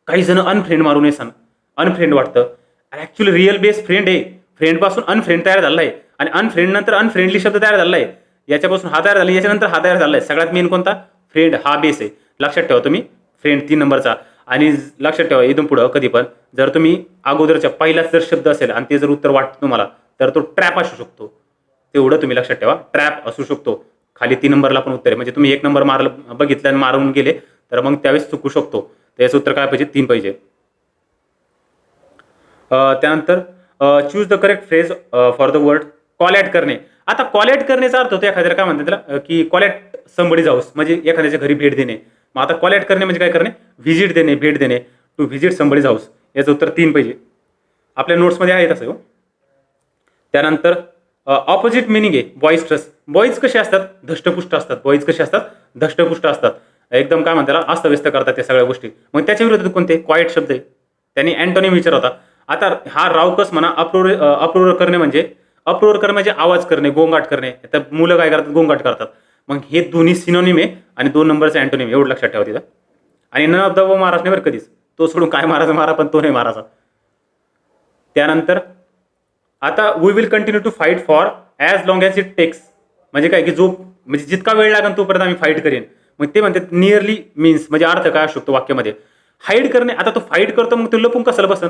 काही जण अनफ्रेंड मारून येसान, अनफ्रेंड वाटतं. ऍक्च्युली रिअल बेस फ्रेंड आहे. फ्रेंड पासून अनफ्रेंड तयार झालाय. आणि अनफ्रेंड नंतर अनफ्रेंडली शब्द तयार झाला आहे, याच्यापासून हा तयार झाला, याच्यानंतर हा तयार झाला आहे. सगळ्यात मेन कोणता? फ्रेंड हा बेस आहे. लक्षात ठेवा तुम्ही फ्रेंड 3 नंबरचा. आणि लक्षात ठेवा इथून पुढं कधी पण जर तुम्ही अगोदरच्या पहिलाच जर शब्द असेल आणि ते जर उत्तर वाटतं तुम्हाला तर तो ट्रॅप असू शकतो. तेवढं तुम्ही लक्षात ठेवा, ट्रॅप असू शकतो. खाली 3 नंबरला पण उत्तर आहे, म्हणजे तुम्ही 1 नंबर मारलं बघितलं आणि मारून गेले तर मग त्यावेळेस चुकू शकतो. तर याचं उत्तर काय पाहिजे? 3 पाहिजे. त्यानंतर choose the correct phrase for the word call at करणे. आता कॉल ॲट करण्याचा अर्थ होतो एखाद्याला काय म्हणतात त्याला की कॉल ॲट समबडी जाऊस, म्हणजे एखाद्याच्या घरी भेट देणे. मग आता कॉल ॲट करणे म्हणजे काय करणे? व्हिजिट देणे, भेट देणे. टू व्हिजिट समबडी जाऊस, याचं उत्तर 3 पाहिजे. आपल्या नोट्समध्ये आहे तसं. त्यानंतर ऑपोजिट मिनिंग आहे बॉईस्ट्रस. बॉईज कसे असतात? धष्टपुष्ट असतात. बॉईज कसे असतात? धष्टपुष्ट असतात. एकदम काय म्हणतात त्याला अस्तव्यस्त करतात त्या सगळ्या गोष्टी. मग त्याच्या विरोधात कोणते? क्वाईट शब्द आहे. त्यांनी अँटोनिम विचारला होता. आता हा रावकस म्हणा अप्रोर करणे म्हणजे आवाज करणे, गोंगाट करणे. तर मुलं काय करतात? गोंगाट करतात. मग हे दोन्ही सिनोनिम आहे आणि 2 नंबरचे अँटोनिम, एवढं लक्षात ठेवा तिथं. आणि नन ऑफ द अबव्ह मारायचं नाही बरं कधीच. तो सोडून काय मारायचा मारा, पण तो नाही मारायचा. त्यानंतर आता we will continue to fight for as long as it takes, म्हणजे काय की जो म्हणजे जितका वेळ लागेल तोपर्यंत आम्ही फाईट करेन. मग ते म्हणतात नियरली मीन्स, म्हणजे अर्थ काय असू शकतो वाक्यामध्ये? हाईड करणे. आता तो फाईट करतो, मग तो लपून कसाला बसन?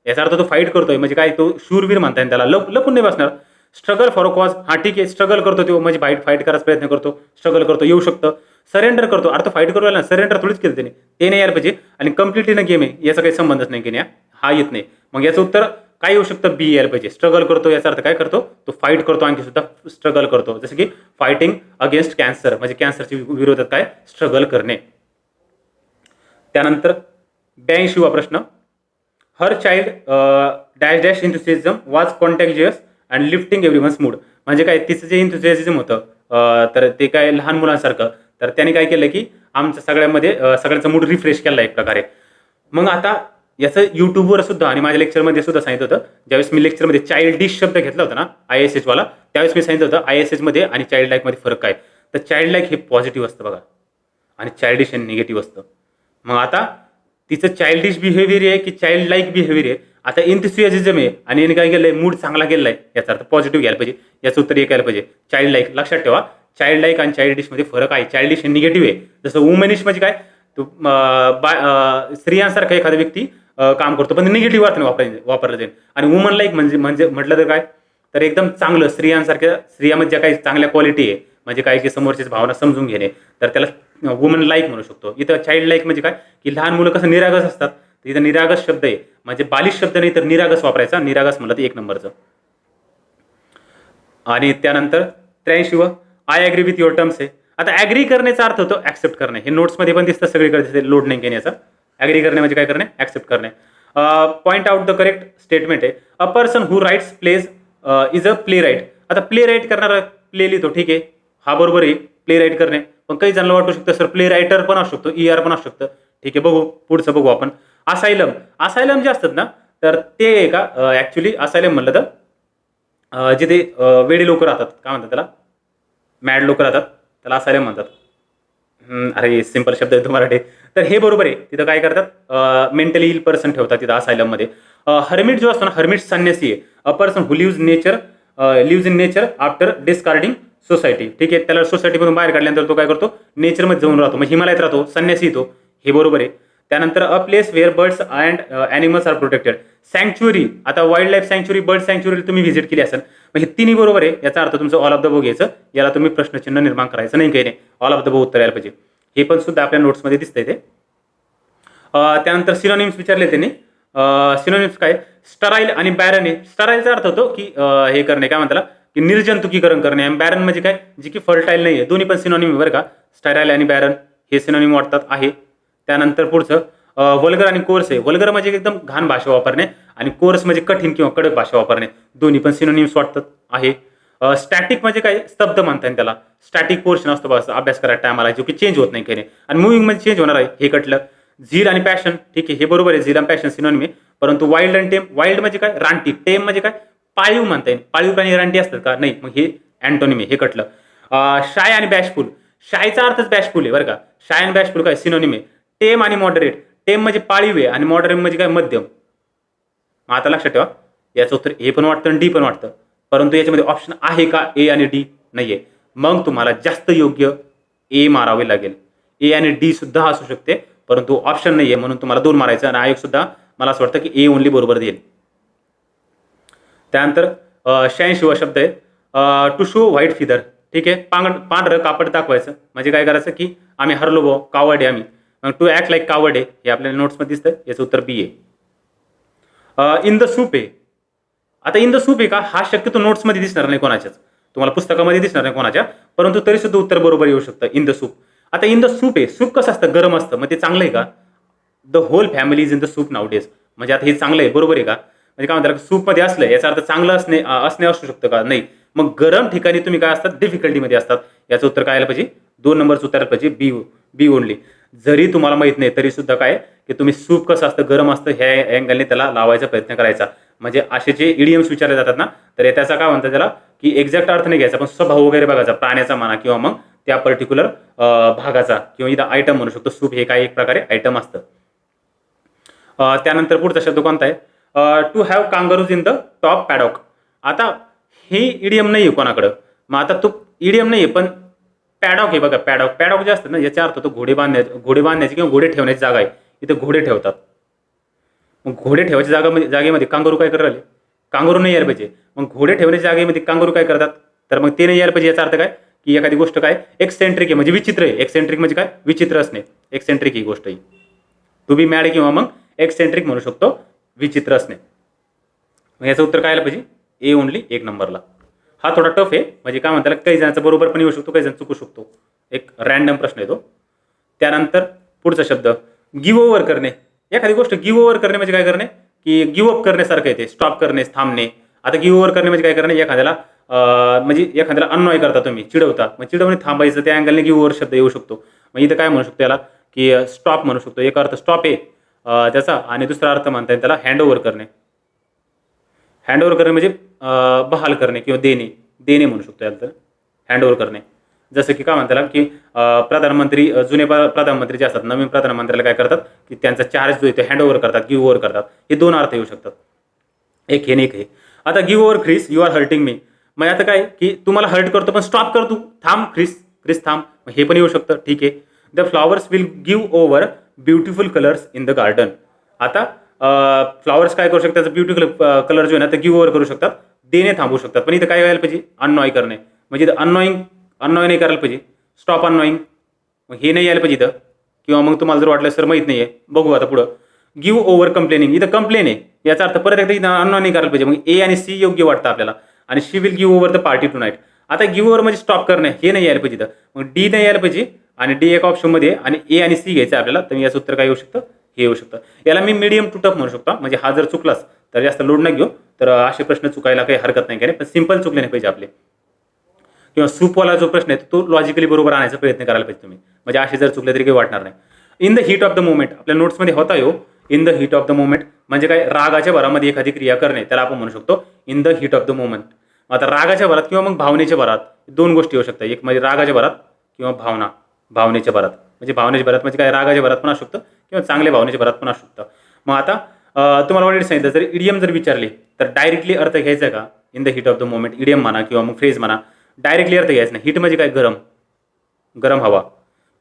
याचा अर्थ तो फाईट करतोय म्हणजे काय? तो शूरवीर म्हणता येईल त्याला, लपून नाही बसणार. स्ट्रगल फॉर अ कॉज, हा ठीक आहे, स्ट्रगल करतो तो म्हणजे फाईट करायचा प्रयत्न करतो, स्ट्रगल करतो, येऊ शकतं. सरेंडर करतो, अर्थ फाईट करू ना, सरेंडर थोडीच केलं त्याने, ते नाही यायला पाहिजे. आणि कम्प्लिटली ना गेम आहे, याचा काही संबंधच नाही की नाही, हा येत नाही. मग याचं उत्तर काय येऊ शकतं? बी यायला पाहिजे. स्ट्रगल करतो याचा अर्थ काय करतो? तो फाईट करतो, आणखी सुद्धा स्ट्रगल करतो. जसं की फायटिंग अगेन्स्ट कॅन्सर, म्हणजे कॅन्सरच्या विरोधात काय? स्ट्रगल करणे. त्यानंतर 82वा प्रश्न. Her child dash dash enthusiasm was contagious and lifting everyone's mood, म्हणजे काय? तिचं जे इंथुसिझम होतं तर ते काय लहान मुलांसारखं, तर त्याने काय केलं की आमच्या सगळ्यामध्ये सगळ्यांचा मूड रिफ्रेश केला एक प्रकारे. मग आता याचं युट्यूबवर सुद्धा आणि माझ्या लेक्चरमध्ये सुद्धा सांगितलं होतं. ज्यावेळेस मी लेक्चरमध्ये चाइल्ड डिश शब्द घेतला होता ना ISH वाला, त्यावेळेस मी सांगितलं होतं ISH मध्ये आणि चाइल्ड लाईकमध्ये फरक काय. तर चाइल्ड लाईक हे पॉझिटिव्ह असतं बघा आणि चाइल्डिश हे निगेटिव्ह असतं. मग आता तिचं चाइल्डिश बिहेवियर आहे की चाइल्ड लाईक बिहेवियर आहे? आता एन्थुसियाझिझम आहे आणि याने काय केलंय? मूड चांगला केलाय, याचा अर्थ पॉझिटिव्ह घ्यायला पाहिजे. याचं उत्तर एक यायला पाहिजे, चाइल्ड लाईक. लक्षात ठेवा चाइल्ड लाईक आणि चाइल्डिश मध्ये फरक आहे. चाइल्डिश हे निगेटिव्ह आहे. जसं वुमनिश म्हणजे काय? तो स्त्रियांसारखा एखादा व्यक्ती काम करतो, पण निगेटिव्ह अर्थाने वापरलं जाईल. आणि वुमन लाईक म्हणजे म्हणजे म्हटलं तर काय? तर एकदम चांगलं, स्त्रियांसारख्या, स्त्रियामध्ये ज्या काही चांगल्या क्वालिटी आहे, म्हणजे काय की समोरचीच भावना समजून घेणे, तर त्याला वुमन लाईक म्हणू शकतो. इथं चाइल्ड लाईक म्हणजे काय की लहान मुलं कसं निरागस असतात, इथं निरागस शब्द आहे, म्हणजे बालिश शब्द नाही तर निरागस वापरायचा. निरागस म्हणलं तर 1 नंबरचं. आणि त्यानंतर 83व I agree with your terms आहे. आता ॲग्री करण्याचा अर्थ होतो ॲक्सेप्ट करणे. हे नोट्समध्ये पण दिसतं, सगळीकडे दिसते, लोड नाही घेण्याचा. ॲग्री करणे म्हणजे काय करणे? ॲक्सेप्ट करणे. Point out the correct statement आहे. A person who writes plays is a playwright. आता प्ले राईट करणारा प्ले लिहितो, ठीक आहे, हा बरोबर आहे, प्ले राईट करणे. पण काही जणांना वाटू शकतं सर प्ले रायटर पण असू शकतो, ER पण असू शकतं. ठीक आहे, बघू पुढचं बघू आपण. असायलम जे असतात ना, तर ते का ॲक्च्युली असायलम म्हणलं तर जिथे वेडी लोक राहतात, काय म्हणतात त्याला? मॅड लोक राहतात, त्याला असायलम म्हणतात. अरे सिंपल शब्द आहे तो मराठी. तर हे बरोबर आहे. तिथं काय करतात? मेंटली इल पर्सन ठेवतात तिथं असायलममध्ये. हर्मिट जो असतो ना, हर्मिट संन्यासी आहे. A person who lives in nature after discarding society. ठीक आहे, त्याला सोसायटीमधून बाहेर काढल्यानंतर तो काय करतो? नेचरमध्ये जाऊन राहतो, मग हिमालयात राहतो, संन्यासी येतो. हे बरोबर आहे. त्यानंतर a place where birds and animals are protected. Sanctuary, आता wildlife sanctuary, bird sanctuary तुम्ही व्हिजिट केली असेल, मग हे तिन्ही बरोबर आहे. याचा अर्थ तुमचं ऑल ऑफ द बो घ्यायचं, याला तुम्ही प्रश्नचिन्ह निर्माण करायचं नाही, काही नाही, ऑल ऑफ द बो उत्तर यायला पाहिजे. हे पण सुद्धा आपल्या नोट्समध्ये दिसतंय ते. त्यानंतर सिनोनिम्स विचारले त्यांनी. सिनोनिम्स काय? स्टराईल आणि बॅरन आहे. स्टराईलचा अर्थ होतो की हे करणे, काय म्हणतात की निर्जंतुकीकरण करणे. आणि बॅरन म्हणजे काय? जी की फर्टाईल नाही आहे. दोन्ही पण सिनोनिम बरं का, स्टराईल आणि बॅरन हे सिनोनिम वाटतात आहे. त्यानंतर पुढचं वल्गर आणि कोर्स आहे. वल्गर म्हणजे एकदम घाण भाषा वापरणे आणि कोर्स म्हणजे कठीण किंवा कडक भाषा वापरणे. दोन्ही पण सिनोनिम्स वाटतात आहे. स्टॅटिक म्हणजे काय? स्तब्ध म्हणता येईल त्याला. स्टॅटिक पोर्शन असतो बस अभ्यास करायचा टायमाला, जो की चेंज होत नाही काही नाही. आणि मुव्हिंग म्हणजे चेंज होणार आहे, हे कटलं. झील आणि पॅशन, ठीक आहे, हे बरोबर आहे, झील आणि पॅशन सिनोनिम आहे. परंतु वाईल्ड आणि टेम, वाईल्ड म्हणजे काय? रानटी. टेम म्हणजे काय? पाळीव म्हणता येईल. पाळीव प्राणी रानटी असतात का? नाही, मग हे अँटोनिम आहे, हे कटलं. शाय आणि बॅशफुल, शायचा अर्थच बॅशफुल आहे बरं का. शाय आणि बॅशफुल काय? सिनोनिम आहे. टेम आणि मॉडरेट, टेम म्हणजे पाळीव आहे आणि मॉडरेट म्हणजे काय? मध्यम. मग आता लक्षात ठेवा, याचं उत्तर ए पण वाटतं आणि डी पण वाटतं. परंतु याच्यामध्ये ऑप्शन आहे का ए आणि डी? नाही आहे. मग तुम्हाला जास्त योग्य ए मारावे लागेल. ए आणि डी सुद्धा असू शकते, परंतु ऑप्शन नाही आहे म्हणून तुम्हाला 2 मारायचं आणि आयोग सुद्धा मला असं वाटतं की ए ओन्ली बरोबर देईल. त्यानंतर 86वा शब्द आहे टू शो व्हाईट फिदर. ठीक आहे, पांढरं कापड दाखवायचं. म्हणजे काय करायचं की आम्ही हरलो बुवा, कावड आहे आम्ही. मग टू ॲक्ट लाईक कावड आहे, हे आपल्याला नोट्समध्ये दिसतं. याचं उत्तर बी आहे. इन द सूप आहे. आता इन द सूप आहे का, हा शक्यतो नोट्समध्ये दिसणार नाही कोणाच्याच, तुम्हाला पुस्तकामध्ये दिसणार नाही कोणाच्या, परंतु तरी सुद्धा उत्तर बरोबर येऊ शकतं इन द सूप. आता इन द सूप आहे, सूप कसं असतं, गरम असतं, मग ते चांगलं आहे का? The whole family is in the soup nowadays. म्हणजे आता हे चांगलं आहे, बरोबर आहे का? म्हणजे काय म्हणतात, सूपमध्ये असलं याचा अर्थ चांगलं असणे असू शकतं का? नाही. मग गरम ठिकाणी तुम्ही काय असतात, डिफिकल्टीमध्ये असतात. याचं उत्तर काय आलं पाहिजे? 2 नंबरचं उत्तर पाहिजे बी ओनली. जरी तुम्हाला माहित नाही तरी सुद्धा काय की तुम्ही सूप कसं असतं, गरम असतं, ह्या अँगलने त्याला लावायचा प्रयत्न करायचा. म्हणजे असे जे इडियम्स विचारले जातात ना, तर त्याचा काय म्हणतात त्याला की एक्झॅक्ट अर्थ नाही घ्यायचा, पण स्वभाव वगैरे बघायचा, प्राण्याचा म्हणा किंवा मग त्या पर्टिक्युलर भागाचा, किंवा इथं आयटम म्हणू शकतो. सूप हे काय एक प्रकारे आयटम असतं. त्यानंतर पुढचा शब्द कोणता आहे? To have kangaroos in the top paddock. आता हे इडियम नाही आहे कोणाकडं, मग आता तो इडियम नाही आहे, पण पॅडॉक आहे बघा. पॅडॉक जे असतं ना, याचा अर्थ तो घोडे बांधण्याची किंवा घोडे ठेवण्याची जागा आहे. इथं घोडे ठेवतात. मग घोडे ठेवायच्या जागेमध्ये कांगारू काय करायला? कांगारू नाही यायला पाहिजे. मग घोडे ठेवण्याच्या जागेमध्ये कांगारू काय करतात? तर मग ते नाही यायला पाहिजे. याचा अर्थ काय की एखादी गोष्ट काय एक्सेंट्रिक आहे, म्हणजे विचित्र आहे. एक्सेंट्रिक म्हणजे काय? विचित्र असणे. एक्सेंट्रिक ही गोष्ट आहे. टू बी मॅड किंवा मग एक्सेंट्रिक म्हणू शकतो, विचित्र असणे. मग याचं उत्तर काय आलं पाहिजे? ए ओनली, 1 नंबरला. हा थोडा टफ आहे, म्हणजे काय म्हणतात, काही जणांचा बरोबर पण येऊ शकतो, काही जण चुकू शकतो. एक रॅन्डम प्रश्न येतो. त्यानंतर पुढचा शब्द गिव्ह ओव्हर करणे. एखादी गोष्ट गिव्ह ओव्हर करणे म्हणजे काय करणे की गिव्ह अप करण्यासारखं येते, स्टॉप करणे, थांबणे. आता गिव्ह ओव्हर करणे म्हणजे काय करणे, एखाद्याला अन्वय करता तुम्ही, चिडवता. मग चिडवणे थांबायचं, त्या अँगलने गिव्ह ओव्हर शब्द येऊ शकतो. मग इथं काय म्हणू शकतो याला की स्टॉप म्हणू शकतो. एक अर्थ स्टॉप आहे त्याचा, आणि दुसरा अर्थ म्हणता येईल त्याला हँड ओव्हर करणे. हँड ओव्हर करणे म्हणजे बहाल करणे किंवा देणे म्हणू शकतो याला, हँड ओव्हर करणे. जसं की काय म्हणतात की प्रधानमंत्री, जुने प्रधानमंत्री जे असतात, नवीन प्रधानमंत्र्याला काय करतात की त्यांचा चार्ज जो आहे तो हँड ओव्हर करतात, गिव्ह ओव्हर करतात. हे 2 अर्थ येऊ शकतात, एक हे आणि एक हे. आता give over Chris, you are hurting me. मग आता काय की तुम्हाला हर्ट करतो, पण स्टॉप कर, तू थांब ख्रिस थांब. हे पण येऊ शकतं. ठीक आहे. The flowers will give over beautiful colours in the garden. आता फ्लॉवर्स काय करू शकतात, त्याचा ब्युटिफुल कलर जो आहे ना, ते गिव्ह ओव्हर करू शकतात, देणे थांबवू शकतात. पण इथं काय व्हायला पाहिजे? अननॉय करणे. म्हणजे इथं अननॉय नाही करायला पाहिजे, स्टॉप अननॉईंग. मग हे नाही यायला पाहिजे इथं. किंवा मग तुम्हाला जर वाटलं सर माहीत नाही आहे, बघू आता पुढं. गिव्ह ओव्हर कंप्लेनिंग, इथं कंप्लेन आहे, याचा अर्थ परत एकदा इथं अननॉय नाही करायला पाहिजे. मग ए आणि सी योग्य वाटतं आपल्याला. आणि she will give over the party tonight. आता गिव्ह ओव्हर म्हणजे स्टॉप करणे, हे नाही यायला पाहिजे इथं. मग डी नाही यायला पाहिजे, आणि डी एक ऑप्शनमध्ये, आणि ए आणि सी घ्यायचं आपल्याला. तर याचं उत्तर काय येऊ शकतं? हे येऊ शकतं. याला मी मीडियम टू टफ म्हणू शकतो. म्हणजे हा जर चुकलास तर जास्त लोड नाही घेऊ, तर असे प्रश्न चुकायला काही हरकत नाही, काय पण सिंपल चुकले नाही पाहिजे आपले. किंवा सूपवाला जो प्रश्न आहे तो लॉजिकली बरोबर आणायचा प्रयत्न करायला पाहिजे तुम्ही. म्हणजे असे जर चुकले तरी काही वाटणार नाही. In the heat of the moment आपल्या नोट्समध्ये होता येऊ. In the heat of the moment म्हणजे काय? रागाच्या भरामध्ये एखादी क्रिया करणे, त्याला आपण म्हणू शकतो in the heat of the moment. आता रागाच्या भरात किंवा मग भावनेच्या भरात 2 गोष्टी होऊ शकतात. एक म्हणजे रागाच्या भरात किंवा भावनेच्या भरात. म्हणजे भावनेच्या भरात म्हणजे काय? रागाच्या भरात पण असू शकतं किंवा चांगल्या भावनेच्या भरात पण असू शकतं. मग आता तुम्हाला ऑलरेडी सांगितलं, जर इडियम जर विचारले तर डायरेक्टली अर्थ घ्यायचा का? In the heat of the moment idiom म्हणा किंवा मग फ्रेज म्हणा, डायरेक्टली अर्थ घ्यायचा नाही. हीट म्हणजे काय? गरम हवा.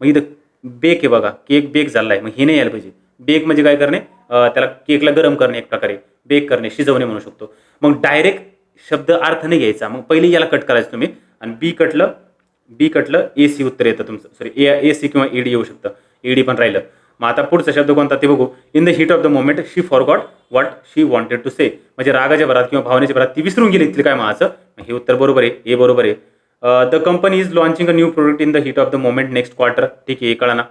मग इथं बेक आहे बघा, केक बेक झाला आहे, मग हे नाही यायला पाहिजे. बेक म्हणजे काय करणे? त्याला केकला गरम करणे, एक प्रकारे बेक करणे, शिजवणे म्हणू शकतो. मग डायरेक्ट शब्द अर्थ नाही घ्यायचा. मग पहिले याला कट करायचं तुम्ही, आणि बी कटलं ए सी उत्तर येतं तुमचं. सॉरी, ए सी किंवा ईडी येऊ शकतं, ईडी पण राहिलं. मग आता पुढचा शब्द कोणता ते बघू. In the heat of the moment she forgot what she wanted to say. म्हणजे रागाच्या भरात किंवा भावनेच्या भरात ती विसरून गेली तिला काय म्हणायचं. हे उत्तर बरोबर आहे, ए बरोबर आहे. The company is launching a new product in the heat of the moment next quarter. ठीक आहे, कळा ना.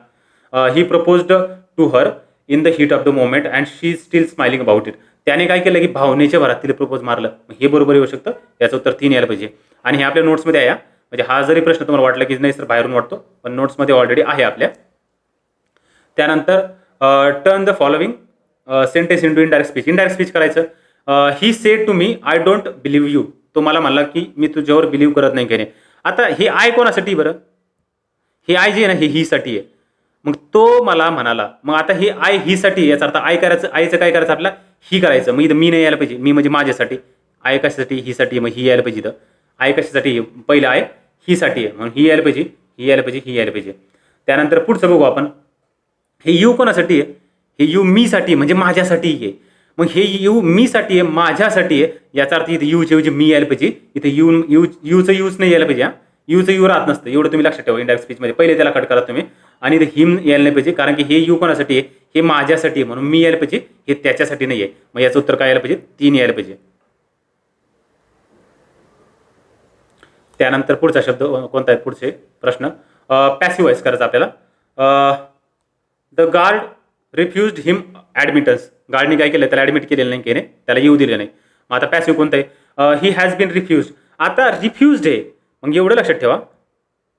He proposed to her in the heat of the moment and she is still smiling about it. त्याने काय केलं की भावनेच्या भरात तिला प्रपोज मारलं. हे बरोबर येऊ शकतं. याचं उत्तर 3 यायला पाहिजे. आणि हे आपल्या नोट्समध्ये आहे. म्हणजे हा जरी प्रश्न तुम्हाला वाटला की नाही सर बाहेरून वाटतो, पण नोट्समध्ये ऑलरेडी आहे आपल्या. त्यानंतर turn the following sentence into indirect speech. Indirect speech करायचं. He said to me I don't believe you. तो मला म्हणला की मी तुझ्यावर बिलीव्ह करत नाही की. आता हे आय कोणासाठी बरं? हे आय जे आहे ना, हे ही साठी आहे. मग तो मला म्हणाला. मग आता हे आय ही साठी, याचा अर्थ आय करायचं, आयचं काय करायचं आपल्याला? ही करायचं. मग इथं मी नाही यायला पाहिजे. मी म्हणजे माझ्यासाठी. आय कशासाठी हीसाठी, मग ही यायला पाहिजे इथं. आय कशासाठी पहिलं आय हीसाठी आहे म्हणून ही यायला पाहिजे, ही यायला पाहिजे, ही यायला पाहिजे. त्यानंतर पुढचं बघू आपण. हे यू कोणासाठी आहे? हे यू मीसाठी म्हणजे माझ्यासाठी आहे. मग हे यू मीसाठी आहे, माझ्यासाठी आहे, याचा अर्थ इथे यूच्या ऐवजी मी यायला पाहिजे. इथे यूचं यूज नाही यायला पाहिजे. यूचं यू राहत नसतं, एवढं तुम्ही लक्षात ठेवा. इंडायरेक्ट स्पीचमध्ये पहिले त्याला कट करा तुम्ही. आणि इथे हिम यायला नाही पाहिजे, कारण की हे यू कोणासाठी आहे? हे माझ्यासाठी आहे म्हणून मी यायला पाहिजे, हे त्याच्यासाठी नाही आहे. मग याचं उत्तर काय यायला पाहिजे? 3 यायला पाहिजे. त्यानंतर पुढचा शब्द कोणता आहे? पुढचे प्रश्न पॅसिव्ह व्हॉइस करायचा आपल्याला. द गार्ड रिफ्युज्ड हिम ॲडमिटन्स. गार्डने काय केलं? त्याला ॲडमिट केलेलं नाही, केने त्याला येऊ दिलं नाही. मग आता पॅसिव्ह कोणतं आहे? He has been refused. आता रिफ्युज्ड आहे, मग एवढं लक्षात ठेवा,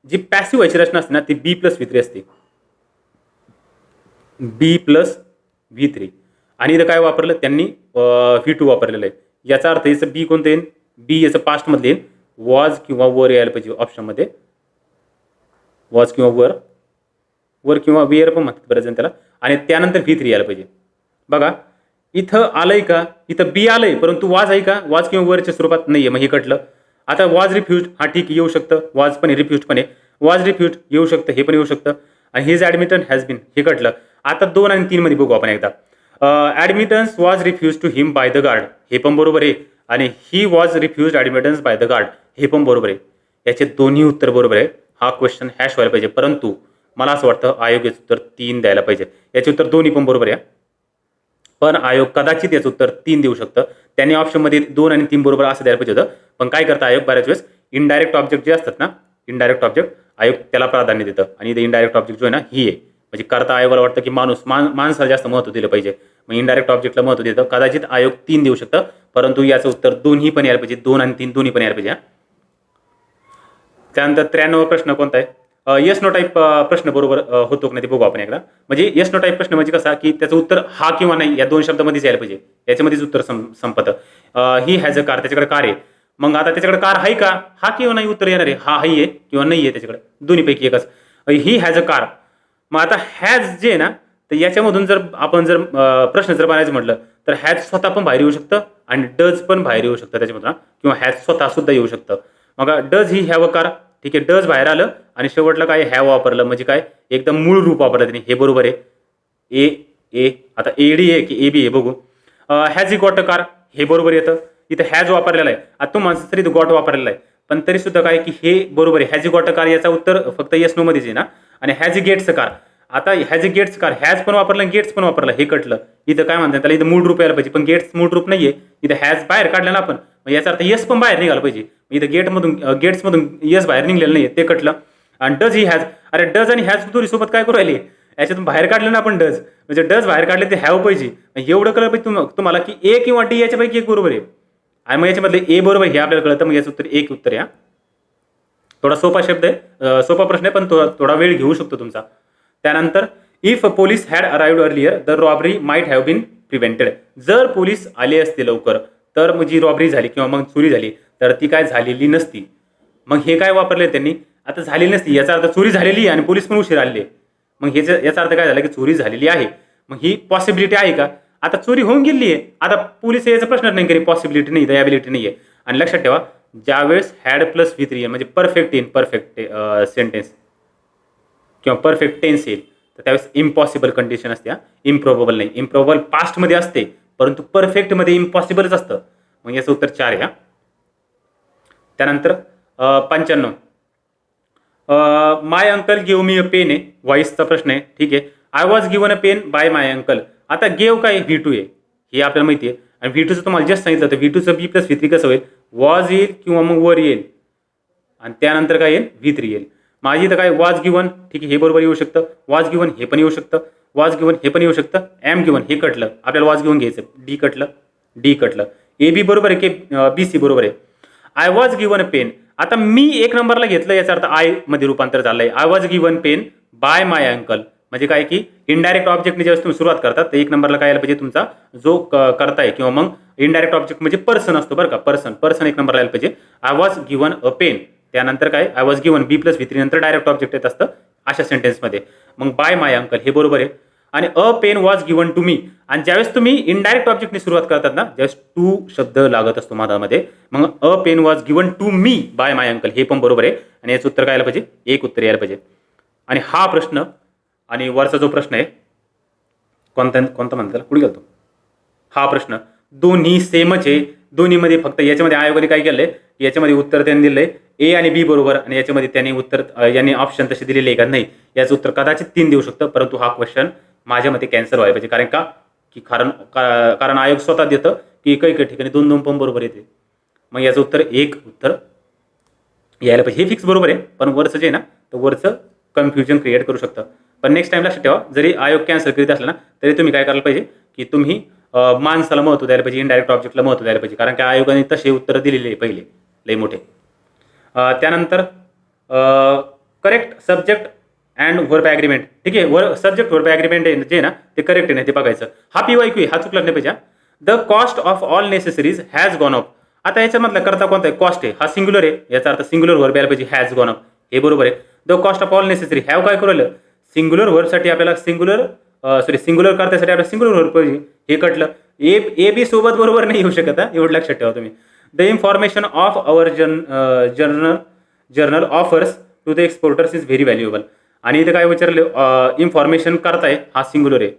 जी पॅसिव्ह व्हायची रचना असते ना ती B+V3 असते. B+V3. आणि इथं काय वापरलं त्यांनी? V2 वापरलेलं आहे. याचा अर्थ याचं बी कोणतं येईल? बी याचं पास्टमधलं येईल. वॉज किंवा वर यायला पाहिजे ऑप्शनमध्ये. वॉज किंवा वर किंवा वेअर पण म्हणतात बरेच जण त्याला. आणि त्यानंतर V3 यायला पाहिजे. बघा इथं आलंय का? इथं बी आलंय, परंतु वाज आहे का? वाज किंवा वरच्या स्वरूपात नाहीये, मग हे कटलं. आता वाज रिफ्युज्ड, हा ठीक येऊ शकतं. वाज पण आहे, रिफ्युज्ड पण आहे. वाज रिफ्युज्ड येऊ शकतं, हे पण येऊ शकतं. आणि हिज ॲडमिटन्स हॅज बीन, हे कटलं. आता 2 आणि 3 मध्ये बघू आपण एकदा. Admittance was refuse to him by the guard, हे पण बरोबर आहे. आणि he was refuse admittance by the guard, हे पण बरोबर आहे. याचे दोन्ही उत्तर बरोबर आहे. हा क्वेश्चन हॅश व्हायला पाहिजे, परंतु मला असं वाटतं आयोग याचं उत्तर 3 द्यायला पाहिजे. याचे उत्तर दोन्ही पण बरोबर आहे, पण आयोग कदाचित याचं उत्तर 3 देऊ शकतं. त्यांनी ऑप्शनमध्ये 2 आणि 3 बरोबर असं द्यायला पाहिजे होतं. पण काय करतं आयोग बऱ्याच वेळेस इनडायरेक्ट ऑब्जेक्ट जे असतात ना, इनडायरेक्ट ऑब्जेक्ट आयोग त्याला प्राधान्य देतं. आणि इथे इनडायरेक्ट ऑब्जेक्ट जो आहे ना ही आहे, म्हणजे करता आयोगाला वाटतं की माणसाला जास्त महत्त्व दिलं पाहिजे, मग इनडायरेक्ट ऑब्जेक्टला महत्त्व देतं. कदाचित आयोग 3 देऊ शकतं, परंतु याचं उत्तर दोन्ही पण यायला पाहिजे. 2 आणि 3 दोन्ही पण यायला पाहिजे. त्यानंतर 93वा प्रश्न कोणता आहे? येस नो टाईप प्रश्न बरोबर होतो की नाही ते बघू आपण एकदा. म्हणजे येस नो टाईप प्रश्न म्हणजे कसा की त्याचं उत्तर हा किंवा नाही या 2 शब्दामध्येच यायला पाहिजे. याच्यामध्येच उत्तर संपतं. ही हॅज अ कार, त्याच्याकडे कार आहे. मग आता त्याच्याकडे कार आहे का? हा किंवा नाही उत्तर येणार आहे. हा आहे किंवा नाही आहे, त्याच्याकडे दोन्हीपैकी एकच. He has a car. मग आता हॅज जे आहे ना, तर याच्यामधून जर आपण प्रश्न जर बनायचं म्हटलं तर हॅज स्वतः पण बाहेर येऊ शकतं आणि डज पण बाहेर येऊ शकतं त्याच्यामधून, किंवा हॅज स्वतः सुद्धा येऊ शकतं. मग does he have a car, ठीक आहे, डज बाहेर आलं आणि शेवटला काय हॅव वापरलं, म्हणजे काय एकदम मूळ रूप वापरलं त्यांनी, हे बरोबर आहे. ए आता एडी आहे की AB आहे बघू. Has he got a car, हे बरोबर येतं. इथं हॅज वापरलेला आहे. आता तू माणसं तरी गॉट वापरलेला आहे, पण तरी सुद्धा काय की हे बरोबर आहे. Has he got a car याचा उत्तर फक्त येस नो मध्येच आहे ना. आणि has he gets a car, आता has he gets car, has पण वापरलं गेट्स पण वापरलं, हे कटलं. इथं काय म्हणतात त्याला, इथं मूळ रूप यायला पाहिजे, पण गेट्स मूळ रूप नाहीये. इथं हॅज बाहेर काढलं ना आपण, मग याचा अर्थ येस पण बाहेर निघाला पाहिजे. इथं गेट्समधून येस बाहेर निघलेलं नाही, ते कटलं. आणि डज ही हॅज, अरे डज आणि हॅज दोन्ही सोबत काय करू राहिले? याच्यातून बाहेर काढलं ना आपण डज, म्हणजे डज बाहेर काढले ते हॅव पाहिजे. एवढं कळलं पाहिजे तुम्हाला की ए किंवा डी याच्यापैकी एक बरोबर आहे. आणि मग याच्यामधले ए बरोबर हे आपल्याला कळतं, मग याचं उत्तर एक उत्तर आहे. थोडा सोपा शब्द आहे, सोपा प्रश्न आहे, पण थोडा वेळ घेऊ शकतो तुमचा. त्यानंतर if police had arrived earlier the robbery might have been prevented. जर पोलीस आले असते लवकर तर मग जी रॉबरी झाली किंवा मग चोरी झाली तर ती काय झालेली नसती. मग हे काय वापरले त्यांनी? आता झालेली नसती याचा अर्थ चोरी झालेली आणि पोलीस पण उशीर आलेले. मग याचा अर्थ काय झाला की चोरी झालेली आहे. मग ही पॉसिबिलिटी आहे का? आता चोरी होऊन गेली आहे, आता पोलीस याचा प्रश्न नाही करी, पॉसिबिलिटी नाही, दयाबिलिटी नाही आहे. आणि लक्षात ठेवा, ज्यावेळेस हॅड प्लस V3 म्हणजे परफेक्ट सेंटेन्स किंवा परफेक्ट टेन्स येईल तर त्यावेळेस इम्पॉसिबल कंडिशन असते. इम्प्रॉबेबल नाही. इम्प्रॉबेबल पास्टमध्ये असते, परंतु परफेक्टमध्ये इम्पॉसिबलच असतं. मग याचं उत्तर 4 आहे. त्यानंतर 95 my uncle give me a pen आहे, व्हॉइसचा प्रश्न आहे, ठीक आहे. I was given a pen by my uncle. आता गेव काय V2 आहे हे आपल्याला माहिती आहे. आणि V2चं तुम्हाला जस्ट सांगितलं होतं, V2चं B+V3 कसं होईल? वॉज येईल किंवा मग वर येईल आणि त्यानंतर काय येईल? V3 येईल. माझी इथं काय वॉज गिव्हन, ठीक आहे, हे बरोबर येऊ शकतं. वॉज गिव्हन हे पण येऊ शकतं. वॉज गिव्हन हे पण येऊ शकतं. एम गिव्हन हे कटलं, आपल्याला वॉज गिव्हन घ्यायचं, डी कटलं. AB बरोबर आहे की BC बरोबर आहे? I was given a pen, आता मी एक नंबरला घेतलं, याचा अर्थ आय मध्ये रूपांतर झालंय. I was given pen by my uncle, म्हणजे काय की इनडायरेक्ट ऑब्जेक्टने ज्यावेळेस तुम्ही सुरुवात करतात तर एक नंबरला काय यायला पाहिजे? तुमचा जो करताय किंवा मग इनडायरेक्ट ऑब्जेक्ट म्हणजे पर्सन असतो बरं का, पर्सन एक नंबरला यायला पाहिजे. I was given a pen, त्यानंतर काय? आय वॉज गिव्हन B+V3 नंतर डायरेक्ट ऑब्जेक्ट येत असतं अशा सेंटेन्समध्ये. मग बाय माय अंकल हे बरोबर आहे. आणि a pen was given to me, आणि ज्यावेळेस तुम्ही इनडायरेक्ट ऑब्जेक्टने सुरुवात करतात ना, ज्यावेळेस टू शब्द लागत असतो मधामध्ये, मग a pen was given to me by my uncle, हे पण बरोबर आहे. आणि याचं उत्तर काय यायला पाहिजे, एक उत्तर यायला पाहिजे. आणि हा प्रश्न आणि वरचा जो प्रश्न आहे कोणता म्हणतात कुठे गेलतो, हा प्रश्न दोन्ही सेमच आहे. दोन्हीमध्ये फक्त याच्यामध्ये आयोगाने काय केलंय, याच्यामध्ये उत्तर त्यांनी दिलंय ए आणि बी बरोबर, आणि याच्यामध्ये त्यांनी उत्तर यांनी ऑप्शन तसे दिलेले आहे का नाही, याचं उत्तर कदाचित 3 देऊ शकतं. परंतु हा क्वेश्चन माझ्या मते कॅन्सल व्हायला पाहिजे. कारण का की कारण आयोग स्वतः देतं की काही ठिकाणी 2-2 पण बरोबर येते. मग याचं उत्तर एक उत्तर यायला पाहिजे. हे फिक्स बरोबर आहे, पण वरचं जे आहे ना, तर वरचं कन्फ्युजन क्रिएट करू शकतं. पण नेक्स्ट टाइम लक्षात ठेवा, जरी आयोग कॅन्सल करीत असला ना, तरी तुम्ही काय करायला पाहिजे की तुम्ही माणसाला महत्व द्यायला पाहिजे, इनडायरेक्ट ऑब्जेक्टला महत्व द्यायला पाहिजे. कारण की आयोगाने तसे उत्तर दिलेले आहे पहिले लई मोठे. त्यानंतर correct subject and verb agreement. ठीक आहे, सब्जेक्ट वर्ब ॲग्रीमेंट जे आहे ना, ते करेक्ट आहे ना, ते बघायचं. हा PYQ हा चुकला नाही पाहिजे. The cost of all necessaries has gone up. आता याच्यामधला करता कोणता आहे, कॉस्ट आहे, हा सिंग्युलर आहे, याचा अर्थ सिंग्युलर वर्ब यायला पाहिजे, हॅज गॉन अप, हे बरोबर आहे. The cost of all necessary, have काय करू राहिलं, सिंग्युलर वर्बसाठी आपल्याला सिंग्युलर करण्यासाठी आपल्याला सिंग्युलर वर्ब पाहिजे, हे कटलं. ए बी सोबत बरोबर नाही येऊ शकत, एवढं लक्षात ठेवा तुम्ही. The information of our journal offers to the exporters is very valuable. आणि इथे काय विचारलं, इन्फॉर्मेशन करताय, हा सिंग्युलर आहे,